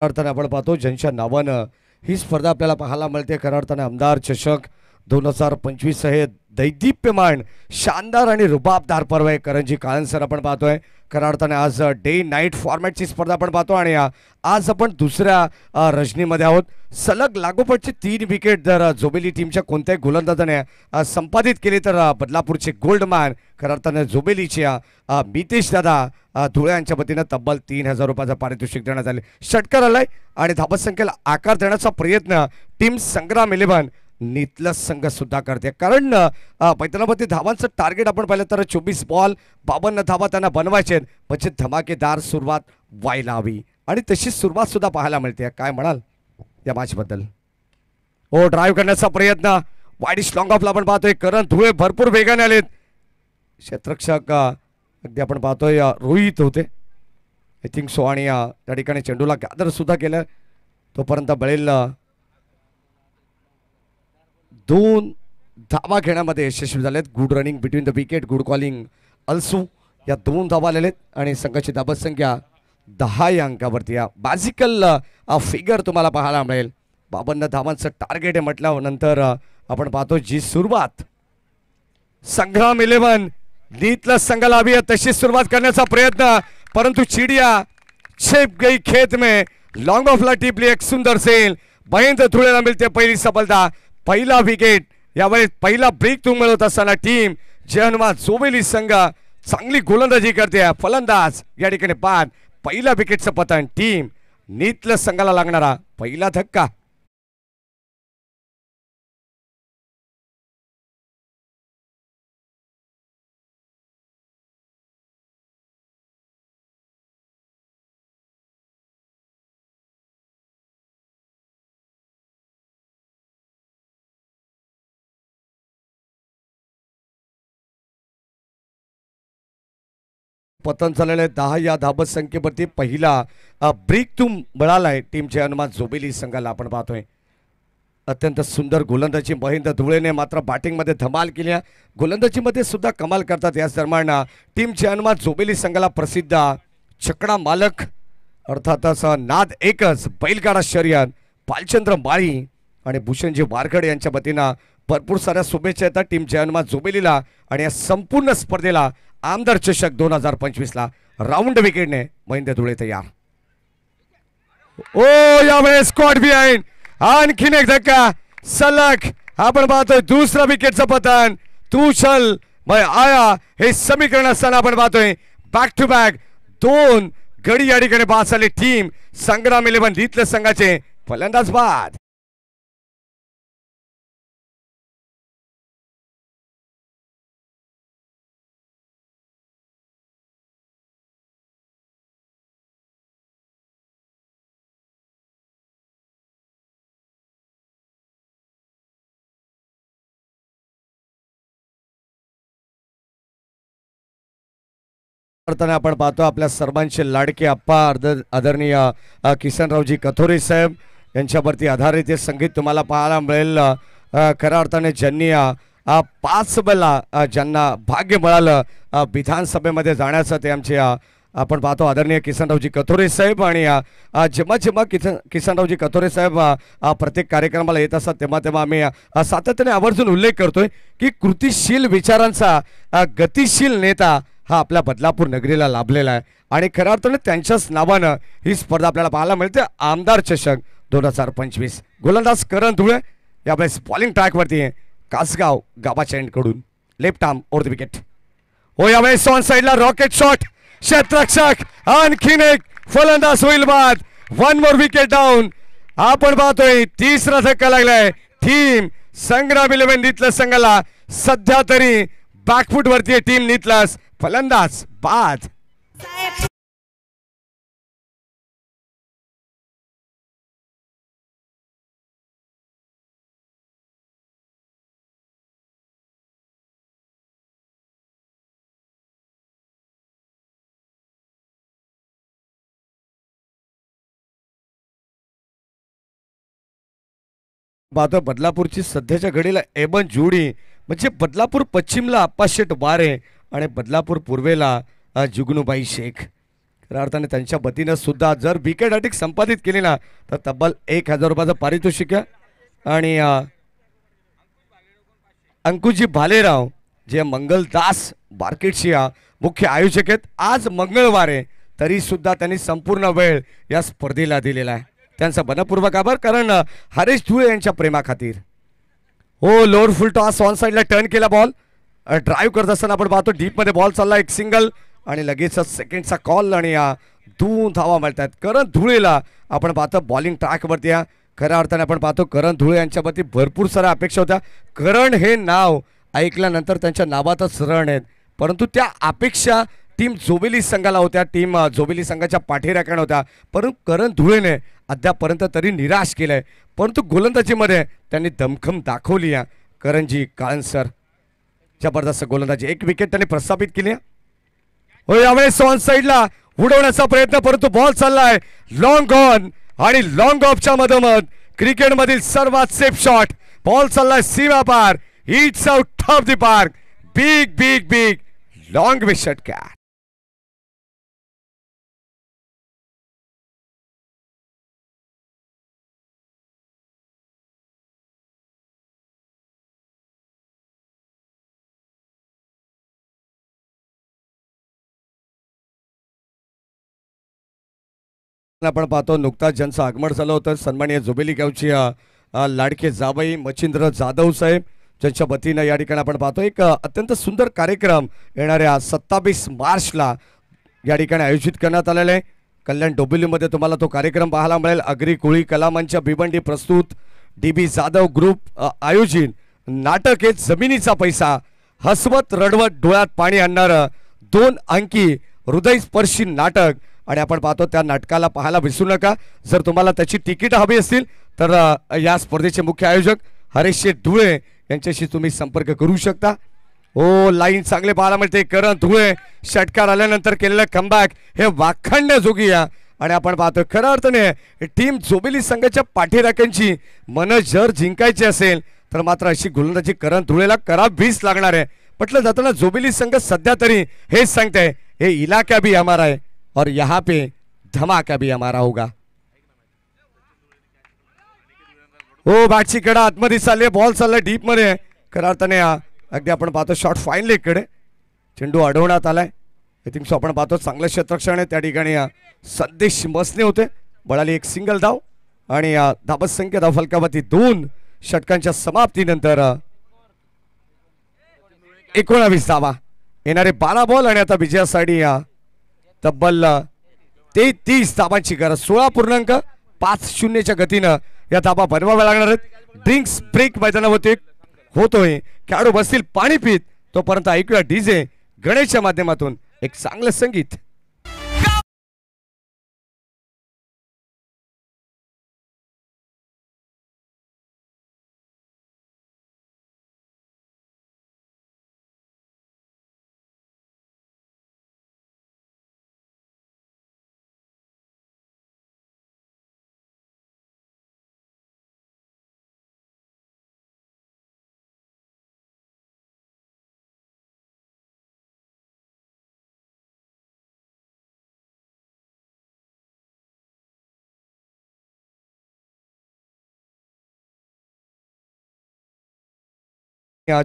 अर्थाने आपण पाहतो ज्यांच्या नावानं ही स्पर्धा आपल्याला पाहायला मिळते. खऱ्या अर्थाने आमदार चषक 2025 हे दैदिप्यमान शानदार आणि रुबाबदार पर्व आहे. करंजी काळनसर आपण पाहतोय. खऱ्या अर्थाने आज डे नाईट फॉर्मॅटची स्पर्धा आपण पाहतो आणि आज आपण दुसऱ्या रजनीमध्ये आहोत. सलग लागोपाठची 3 विकेट जर जोबेली टीमच्या कोणत्याही गोलंदाजाने संपादित केली तर बदलापूरचे गोल्डमॅन खऱ्या अर्थाने जोबेलीचे मितेश दादा धुळे यांच्या वतीनं तब्बल 3000 रुपयाचं पारितोषिक देण्यात आले. षटकार आलाय आणि धावसंख्येला आकार देण्याचा प्रयत्न टीम संग्राम 11 नीतलस संघ सुद्धा करते. कारण पैतानावरती धावांचं टार्गेट आपण पाहिलं तर 24 बॉल 52 धावा त्यांना बनवायचे, म्हणजे धमाकेदार सुरुवात व्हायला हवी आणि तशी सुरुवात सुद्धा पाहायला मिळते. काय म्हणाल या मॅच बद्दल? हो, ड्राईव्ह करण्याचा प्रयत्न. वाईडिश लॉंग ऑफला आपण पाहतोय. करण धुळे भरपूर वेगाने आलेत. क्षेत्ररक्षक अगदी आपण पाहतोय रोहित होते आय थिंक सो आणि त्या ठिकाणी चेंडूला गॅदर सुद्धा केलं. तोपर्यंत बळेल 2 धावा घेण्यामध्ये यशस्वी झालेत. Good running between the wicket, good calling also. या 2 धावा आलेलेत आणि संघाची धावसंख्या 10 या अंकावरती. या मॅजिकल फिगर तुम्हाला पाहायला मिळेल. 52 धावांचं टार्गेट आहे म्हटल्यानंतर आपण पाहतो जी सुरुवात संग्राम 11 नीतलस संघाला हवी आहे तशी सुरुवात करण्याचा प्रयत्न, परंतु चिड़िया छिप गई खेत में. लॉन्ग ऑफला टिपली एक सुंदर सेल. महेंद्र धुळेला मिळते पहिली सफलता. पहिला विकेट. यावेळी पहिला ब्रेक थ्रू मिळवत असताना टीम जयहनुमान जोबेली संघ चांगली गोलंदाजी करते. फलंदाज या ठिकाणी बाद. पहिला विकेटचं पतन. टीम नीतलस संघाला लागणारा पहिला धक्का. पतन झालेलं आहे. 10 या धाबत संख्येवरती पहिला ब्रेक थ्रू मिळालाय टीम जयहनुमान जोबेली संघाला. आपण पाहतोय अत्यंत सुंदर गोलंदाजी महेंद्र धुळेने मात्र बॅटिंगमध्ये धमाल केली. गोलंदाजीमध्ये सुद्धा कमाल करतात. याच दरम्यान टीम जयहनुमान जोबेली संघाला प्रसिद्ध छकडा मालक अर्थातच नाद एकच बैलगाडा शर्यत पालचंद्र माळी आणि भूषणजी वारखडे यांच्या वतीनं भरपूर साऱ्या शुभेच्छा येतात टीम जयहनुमान जोबेलीला आणि या संपूर्ण स्पर्धेला आमदार चषक 2025 ला. राऊंड विकेटने महेंद्र धुळे तयार. ओ यावेळेस स्कॉट बिहाइंड आणखीन एक धक्का सलग आपण पाहतोय दुसरा विकेटचं पतन. तू चल मैं आया हे समीकरण असताना आपण पाहतोय बॅक टू बॅक 2 गडी या ठिकाणी बाद झाले. टीम संग्राम 11 इथल्या संघाचे फलंदाज बाद. आपण पाहतो आपल्या सर्वांचे लाडके आप्पा आदरणीय किसनरावजी कथोरे साहेब यांच्यावरती आधारित हे संगीत तुम्हाला पाहायला मिळेल. खऱ्या अर्थाने ज्यांनी 5 वेळा ज्यांना भाग्य मिळालं विधानसभेमध्ये जाण्याचं ते आमचे आपण पाहतो आदरणीय किसनरावजी कथोरे साहेब. आणि जेव्हा जेव्हा किसनरावजी कथोरे साहेब प्रत्येक कार्यक्रमाला येत असतात तेव्हा तेव्हा आम्ही सातत्याने आवर्जून उल्लेख करतोय की कृतिशील विचारांचा गतिशील नेता हा आपल्या बदलापूर नगरीला लाभलेला आहे. आणि खऱ्या अर्थाने त्यांच्याच नावानं ही स्पर्धा आपल्याला पाहायला मिळते. आमदार चषक 2025. गोलंदाज करण धुळे यावेळेस बॉलिंग ट्रॅकवरती आहे कासगाव गावाच्या एंडकडून. Left arm over the wicket. हो यावेळेस ऑन साइडला रॉकेट शॉट क्षेत्ररक्षक आणखीन एक फलंदाज होईल बाद. 1 मोर विकेट डाऊन. आपण पाहतोय तिसरा धक्का लागलाय. टीम संग्राम 11 इथल्या संघाला सध्या तरी बॅकफूट वरती आहे टीम नितलास. फलंदाज बाद. पाहतो बदलापूरची सध्याच्या घडीला एबन जोडी म्हणजे बदलापूर पश्चिमला अप्पाशेट वारे आणि बदलापूर पूर्वेला जुगनूबाई शेख. खऱ्या अर्थाने त्यांच्या वतीनं सुद्धा जर विकेट हॅट्रिक संपादित केली ना तर तब्बल 1000 रुपयाचं पारितोषिक. आणि अंकुजी भालेराव जे मंगलदास मार्केटची मुख्य आयोजक आहेत. आज मंगळवार आहे तरी सुद्धा त्यांनी संपूर्ण वेळ या स्पर्धेला दिलेला आहे. त्यांचा मनपूर्वक आभार. कारण हरेश धुळे यांच्या प्रेमाखातीर. हो लोअर फुल टॉस ऑन साइडला टर्न केला बॉल. ड्राईव्ह करत असताना आपण पाहतो डीप मध्ये बॉल चालला. एक सिंगल आणि लगेच सेकंडचा कॉल आणि 2 धावा मिळतात. करण धुळेला आपण पाहतो बॉलिंग ट्रॅकवरती. खऱ्या अर्थाने आपण पाहतो करण धुळे यांच्यावरती भरपूर साऱ्या अपेक्षा होत्या. करण हे नाव ऐकल्यानंतर त्यांच्या नावातच रण आहेत. परंतु त्या अपेक्षा टीम जोबेली संघाला होत्या. टीम जोबेली संघाच्या पाठीराखण होत्या. परंतु करण धुळेने अद्यापर्यंत तरी निराश केलंय. परंतु गोलंदाजीमध्ये त्यांनी दमखम दाखवली. करणजी काळनसर जबरदस्त गोलंदाजी. 1 विकेट त्यांनी प्रस्थापित केली. हो यावेळेस ऑन साइडला उडवण्याचा प्रयत्न परंतु बॉल चाललाय लॉंग ऑन आणि लॉंग ऑफच्या मधोमध क्रिकेटमधील सर्वात सेफ शॉट. बॉल चाललाय सीमा पार. It's out of the park. Big big big long with षटकार. आपण पाहतो नुकताच ज्यांचं आगमन झालं होतं सन्माननीय जोबेली गावची लाडके जावई मच्छिंद्र जाधव साहेब ज्यांच्या वतीनं या ठिकाणी आपण पाहतो एक अत्यंत सुंदर कार्यक्रम येणाऱ्या 27 मार्चला या ठिकाणी आयोजित करण्यात आलेला आहे. कल्याण डोंबिवलीमध्ये तुम्हाला तो कार्यक्रम पाहायला मिळेल. अग्री कोळी कलामंच भिवंडी प्रस्तुत DB जाधव ग्रुप आयोजित नाटक हे जमिनीचा पैसा. हसवत रडवत डोळ्यात पाणी आणणारं 2 अंकी हृदयस्पर्शी नाटक. आणि आपण पाहतो त्या नाटकाला पाहायला विसरू नका. जर तुम्हाला त्याची तिकीट हवी असतील तर या स्पर्धेचे मुख्य आयोजक हरेश धुळे यांच्याशी तुम्ही संपर्क करू शकता. हो लाईन चांगले पाहायला मिळते. करण धुळे षटकार आल्यानंतर केलेलं कमबॅक हे वाखाणण्याजोगी आहे. आणि आपण पाहतो खऱ्या अर्थाने टीम जोबेली संघाच्या पाठीराख्यांची मन जर जिंकायची असेल तर मात्र अशी गोलंदाजी करण धुळेला करावीच लागणार आहे. म्हटलं जाताना जोबेली संघ सध्या तरी हेच सांगते हे इलाका भी हमारा है और यहाँ पे धमाका भी हमारा होगा. हो बॅटची कडा आतमध्ये चालली. बॉल चाललाय डीप मध्ये. खऱ्या अर्थाने अगदी आपण पाहतो शॉट फाईन लेग कडे. चेंडू अडवण्यात आलाय. आय थिंक सो आपण पाहतो चांगलं क्षेत्ररक्षण आहे त्या ठिकाणी. संदेश मसने होते, बळाली एक सिंगल धाव आणि धाबत संख्या धाव फलकावरती 2 षटकांच्या समाप्तीनंतर 19 धावा. येणारे 12 बॉल आणि आता विजयासाठी तब्बल 33 धावांची गरज. 16.50च्या गतीनं या धाबा बनवाव्या लागणार आहेत. ड्रिंक्स ब्रेक मैदानावरती होतोय, खेळाडू बसतील पाणी पित. तोपर्यंत ऐकूया डीजे गणेशच्या माध्यमातून एक चांगलं संगीत.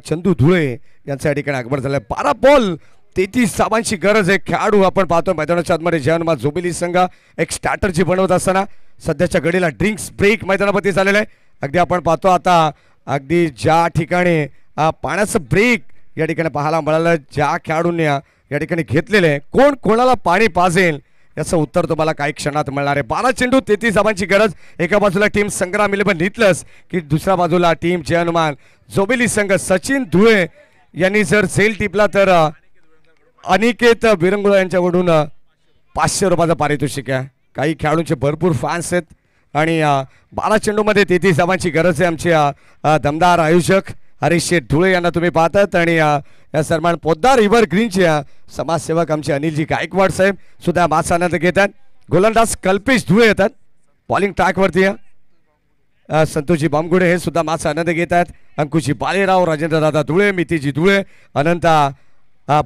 चंदू धुळे यांच्या ठिकाणी आगमन झालंय. 12 बॉल 33 धावांची गरज आहे. खेळाडू आपण पाहतो मैदानाच्या आतमध्ये जयनुमा जोबिली संघ एक स्ट्रॅटर्जी बनवत असताना सध्याच्या घडीला ड्रिंक्स ब्रेक मैदानावरती झालेला आहे. अगदी आपण पाहतो आता अगदी ज्या ठिकाणी पाण्याचं ब्रेक या ठिकाणी पाहायला मिळालं, ज्या खेळाडूंनी या ठिकाणी घेतलेले आहे, कोण कोणाला पाणी पाजेल याचं उत्तर तुम्हाला काही क्षणात मिळणार आहे. 12 चेंडू 33 धावांची गरज. एका बाजूला टीम संग्राम 11 नितलस की दुसऱ्या बाजूला टीम जयनुमान जोबिली संघ. सचिन धुळे यांनी जर झेल टिपला तर अनिकेत विरंगुळा यांच्याकडून 500 रुपयाचं पारितोषिक आहे. काही खेळाडूंचे भरपूर फॅन्स आहेत आणि 12 चेंडूमध्ये 33 धावांची गरज आहे. आमचे दमदार आयोजक हरीश शेठ धुळे यांना तुम्ही पाहतात आणि या सन्मान पोद्दार रिव्हर ग्रीनचे समाजसेवक आमचे अनिलजी गायकवाड साहेब सुद्धा माच आनंद घेतात. गोलंदाज कल्पेश धुळे येतात बॉलिंग ट्रॅकवरती. संतोषजी बामगुडे हे सुद्धा माच आनंद घेतात. अंकुशजी बालेराव, राजेंद्र दादा धुळे, मितीजी धुळे, अनंता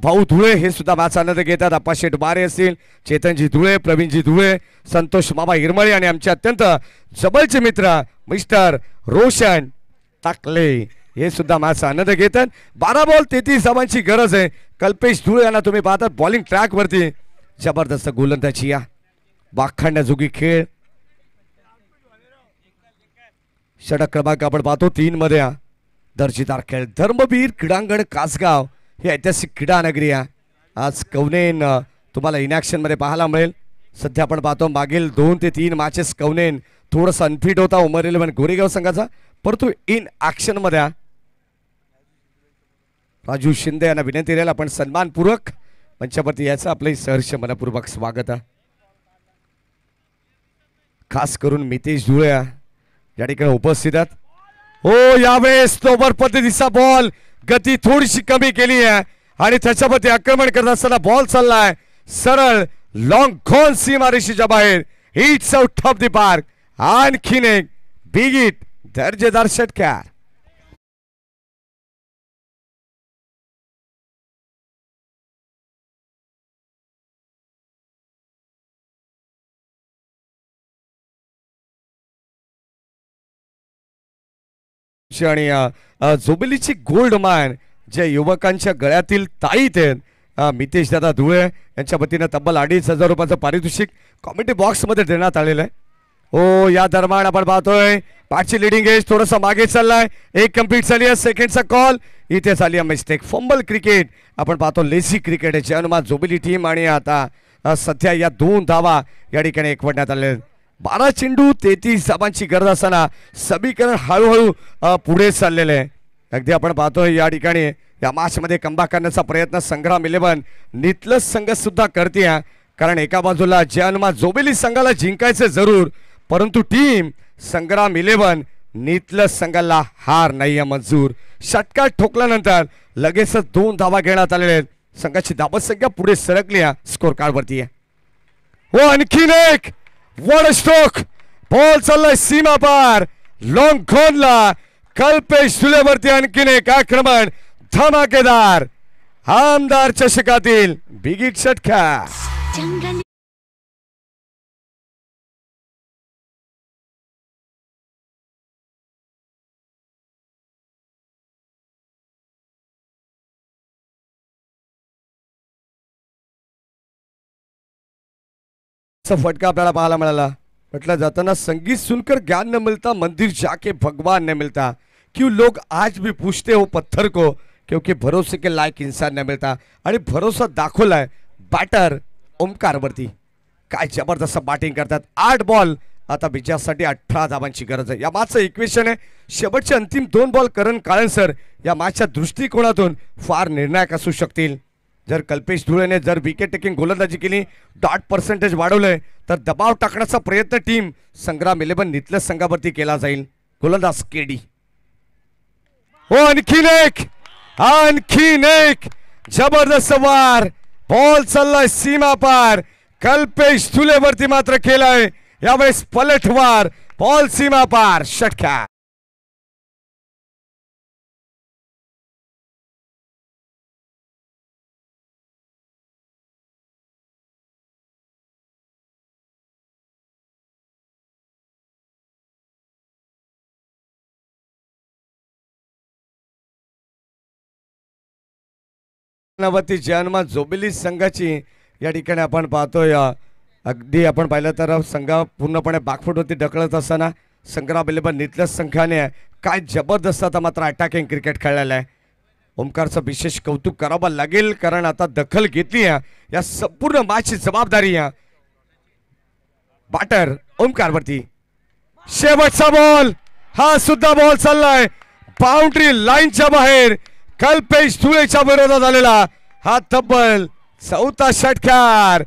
भाऊ धुळे हे सुद्धा माच आनंद घेतात. अप्पा शेठ बारे असतील, चेतनजी धुळे, प्रवीणजी धुळे, संतोष मामा हिरमळे आणि आमचे अत्यंत जवळचे मित्र मिस्टर रोशन टाकले हे सुद्धा माझा आनंद घेतात. 12 बॉल 33 धावांची गरज आहे. कल्पेश धुळे यांना तुम्ही पाहतात बॉलिंग ट्रॅक वरती. जबरदस्त गोलंदाजी या वाखाणण्याजोगी खेळ. षटक क्रमांक आपण पाहतो 3 मध्ये दर्जेदार खेळ. धर्मवीर क्रीडांगण कासगाव ही ऐतिहासिक क्रीडा नगरी आहे. आज कवनेन तुम्हाला इनॅक्शन मध्ये पाहायला मिळेल. सध्या आपण पाहतो मागील 2 ते 3 मॅचेस कवनेन थोडासा अनफिट होता उमर 11 गोरेगाव संघाचा, परंतु इन ऍक्शन मध्ये राजू शिंदे यांना विनंती राहील आपण सन्मानपूर्वक मंचावरती याचं आपलं सहर्ष मनपूर्वक स्वागत आहे. खास करून मितेश धुळे या ठिकाणी उपस्थित आहेत. हो, यावेळेस तोवर पद्धतीचा बॉल गती थोडीशी कमी केली आहे आणि त्याच्यावरती आक्रमण करत असताना बॉल चाललाय सरळ लॉंग घॉन सीमारेषेच्या बाहेर. Hits out of the park. आणखीन एक बिग हिट दर्जेदार षटकार. आणि जोबिलीची गोल्ड मॅन ज्या युवकांच्या गळ्यातील ताईत आहेत मितेश दादा धुळे यांच्या वतीनं तब्बल 2,500 रुपयाचं पारितोषिक कॉमेंट्री बॉक्स मध्ये देण्यात आलेलं आहे. हो, या दरम्यान आपण पाहतोय पाचची लिडिंग एज थोडासा मागे चाललाय. एक कंप्लीट झाली आहे. सेकंडचा कॉल इथे झाली आहे मिस्टेक. फंबल क्रिकेट आपण पाहतो लेसी क्रिकेट आहे जयनुमा जोबिली टीम आणि आता सध्या या 2 धावा या ठिकाणी एकवटण्यात आले. 12 चेंडू 33 धावांची गरज असताना समीकरण हळूहळू पुढे चाललेले आहे. अगदी आपण पाहतोय या ठिकाणी या मॅच मध्ये कमबॅक करण्याचा प्रयत्न संग्राम 11 नितलस संघ सुद्धा करते. कारण एका बाजूला जयनुमा जोबिली संघाला जिंकायचं जरूर, परंतु टीम संग्राम 11 नितलस संघाला हार नाही मंजूर. षटकार ठोकल्यानंतर लगेचच 2 धावा घेण्यात आलेल्या आहेत. संघाची धावत संख्या पुढे सरकली स्कोर कार्ड वरती आहे. हो, आणखीन एक वॉड स्ट्रोक. बॉल चाललाय सीमा पार लॉंग घॉनला. कल्पेश धुळेवरती आणखीन एक आक्रमण धमाकेदार आमदार चषकातील बिग हिट षटकार. फटका आपल्याला पाहायला मिळाला. म्हटलं जाताना संगीत सुनकर ज्ञान न मिलता मंदिर जाके भगवान न मिलता, क्यों लोग आज भी पूछते हो पत्थर को, क्योंकि भरोसे के लायक इंसान न मिलता. आणि भरोसा दाखवलाय बॅटर ओमकारवरती. काय जबरदस्त बॅटिंग करतात. 8 बॉल आता विजयासाठी 18 धावांची गरज आहे. या मॅचचं इक्वेशन आहे शेवटचे अंतिम 2 बॉल करण काळेसर या मॅचच्या दृष्टिकोनातून फार निर्णायक असू शकतील. जर कल्पेश धुळेने जर विकेट टेकिंग गोलंदाजी केली, डॉट पर्सेंटेज वाढवलंय, तर दबाव टाकण्याचा प्रयत्न टीम संग्राम 11 नितलस संघावरती केला जाईल. गोलंदाज केडी. हो आणखीन एक जबरदस्त वार. बॉल चाललाय सीमा पार. कल्पेश धुलेवरती मात्र केलाय यावेळेस पलटवार. बॉल सीमा पार. षटकार. वरती जन्मा जोबिली संघाची या ठिकाणी आपण पाहतोय. अगदी आपण पाहिलं तर संघ पूर्णपणे बॅकफुटवरती ढकलत असताना संग्राम 11 नितलस संघाने काय जबरदस्त आता मात्र अटॅकिंग क्रिकेट खेळलेलं आहे. ओमकारचं विशेष कौतुक करावं लागेल, कारण आता दखल घेतली आहे. या संपूर्ण मॅचची जबाबदारी बॅटर ओमकारवरती. शेवटचा बॉल, हा सुद्धा बॉल चाललाय बाउंड्री लाईनच्या बाहेर. कल्पेश धुळेच्या विरोधात आलेला हा तब्बल 4था षटकार.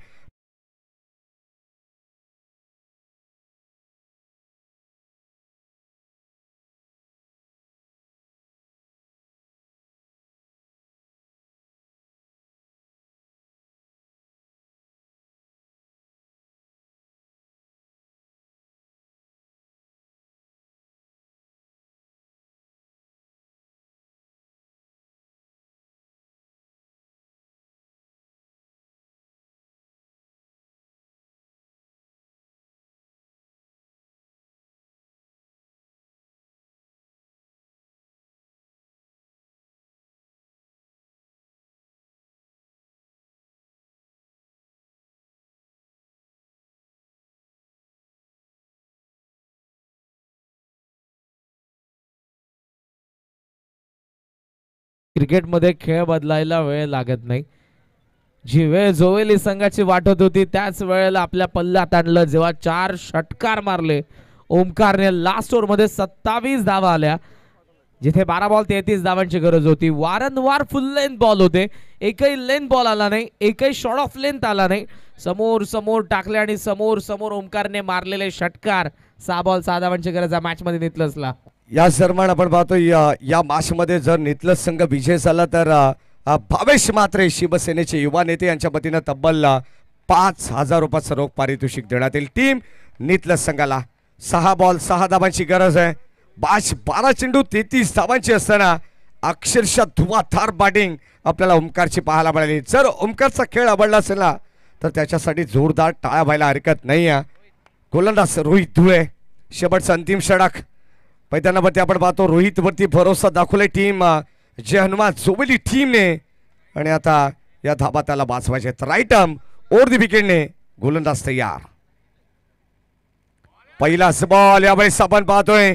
क्रिकेटमध्ये खेळ बदलायला वेळ लागत नाही. जी वेळ जोवेली संघाची वाटत होती त्याच वेळेला आपल्या पल्ल्यात आणलं जेव्हा 4 षटकार मारले ओमकारने. लास्ट ओव्हरमध्ये 27 धावा आल्या, जिथे 12 बॉल 33 धावांची गरज होती. वारंवार फुल लेंथ बॉल होते, एकही लेंथ बॉल आला नाही, एकही शॉर्ट ऑफ लेंथ आला नाही. समोर समोर टाकले आणि समोर समोर ओमकारने मारलेले षटकार. 6 बॉल 6 धावांची गरज आहे मॅच मध्ये नितलसला. या दरम्यान आपण पाहतो या मॅच मध्ये जर नितलस संघ विजय झाला तर भावेश म्हात्रे शिवसेनेचे युवा नेते यांच्या वतीनं तब्बल 5,000 रुपयाचं रोख पारितोषिक देण्यात येईल. टीम नितलस संघाला 6 बॉल 6 धावांची गरज आहे. 12 चेंडू 33 धावांची असताना अक्षरशः धुवाधार बॅटिंग आपल्याला ओमकारची पाहायला मिळाली. जर ओमकारचा खेळ आवडला असेल ना तर त्याच्यासाठी जोरदार टाळ्या व्हायला हरकत नाही. गोलंदाज रोहित धुळे. शेवटचा अंतिम षटक मैदानावरती आपण पाहतो. रोहित वरती भरोसा दाखवले टीम जे हनुमान जोबली टीमने, आणि आता या धाबा त्याला वाचवायचे. राईट आर्म ओव्हर द विकेटने गोलंदाज तयार. पहिलाच बॉल यावेळेस आपण पाहतोय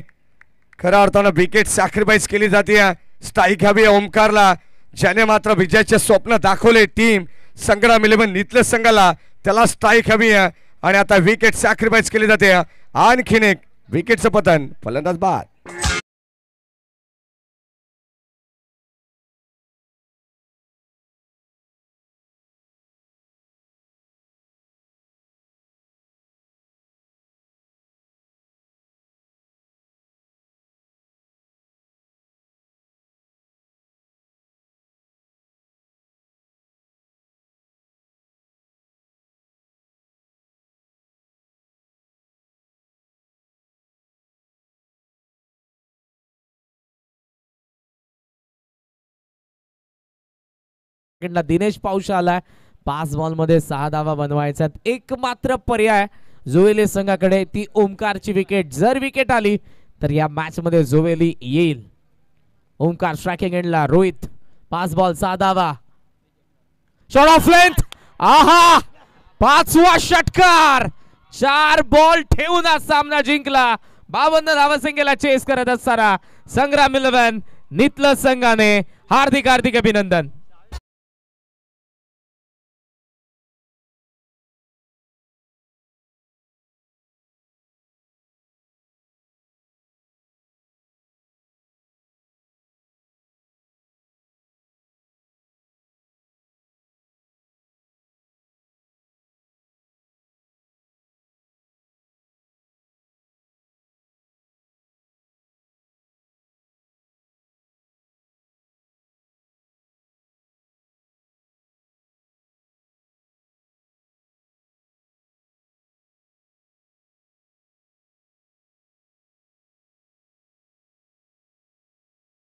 खऱ्या अर्थानं विकेट सॅक्रिफाईस केली जाते. स्ट्राईक हवी ओमकारला, ज्याने मात्र विजयाचे स्वप्न दाखवले टीम संग्राम 11 नितलस संघाला. त्याला स्ट्राईक हवी आणि आता विकेट सॅक्रिफाईस केली जाते. आणखीन एक विकेटचं पतन. फलंदाज बाद. दिनेश पाऊस आलाय. 5 बॉल मध्ये 6 धावा बनवायचा. एक मात्र पर्याय जोवेली संघाकडे, ती ओमकारची विकेट. जर विकेट आली तर या मॅच मध्ये जोवेली येईल. ओमकार स्ट्रायकिंग एंडला. रोहित 5 बॉल 6 धावा. Shot of length. आहा, 5वा षटकार. 4 बॉल ठेवून हा सामना जिंकला. 52 धावसंख्येला चेस करत असताना संग्राम 11 नितलज संघाने हार्दिक हार्दिक अभिनंदन.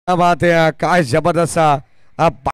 क्या बात है, काय जबरदस्त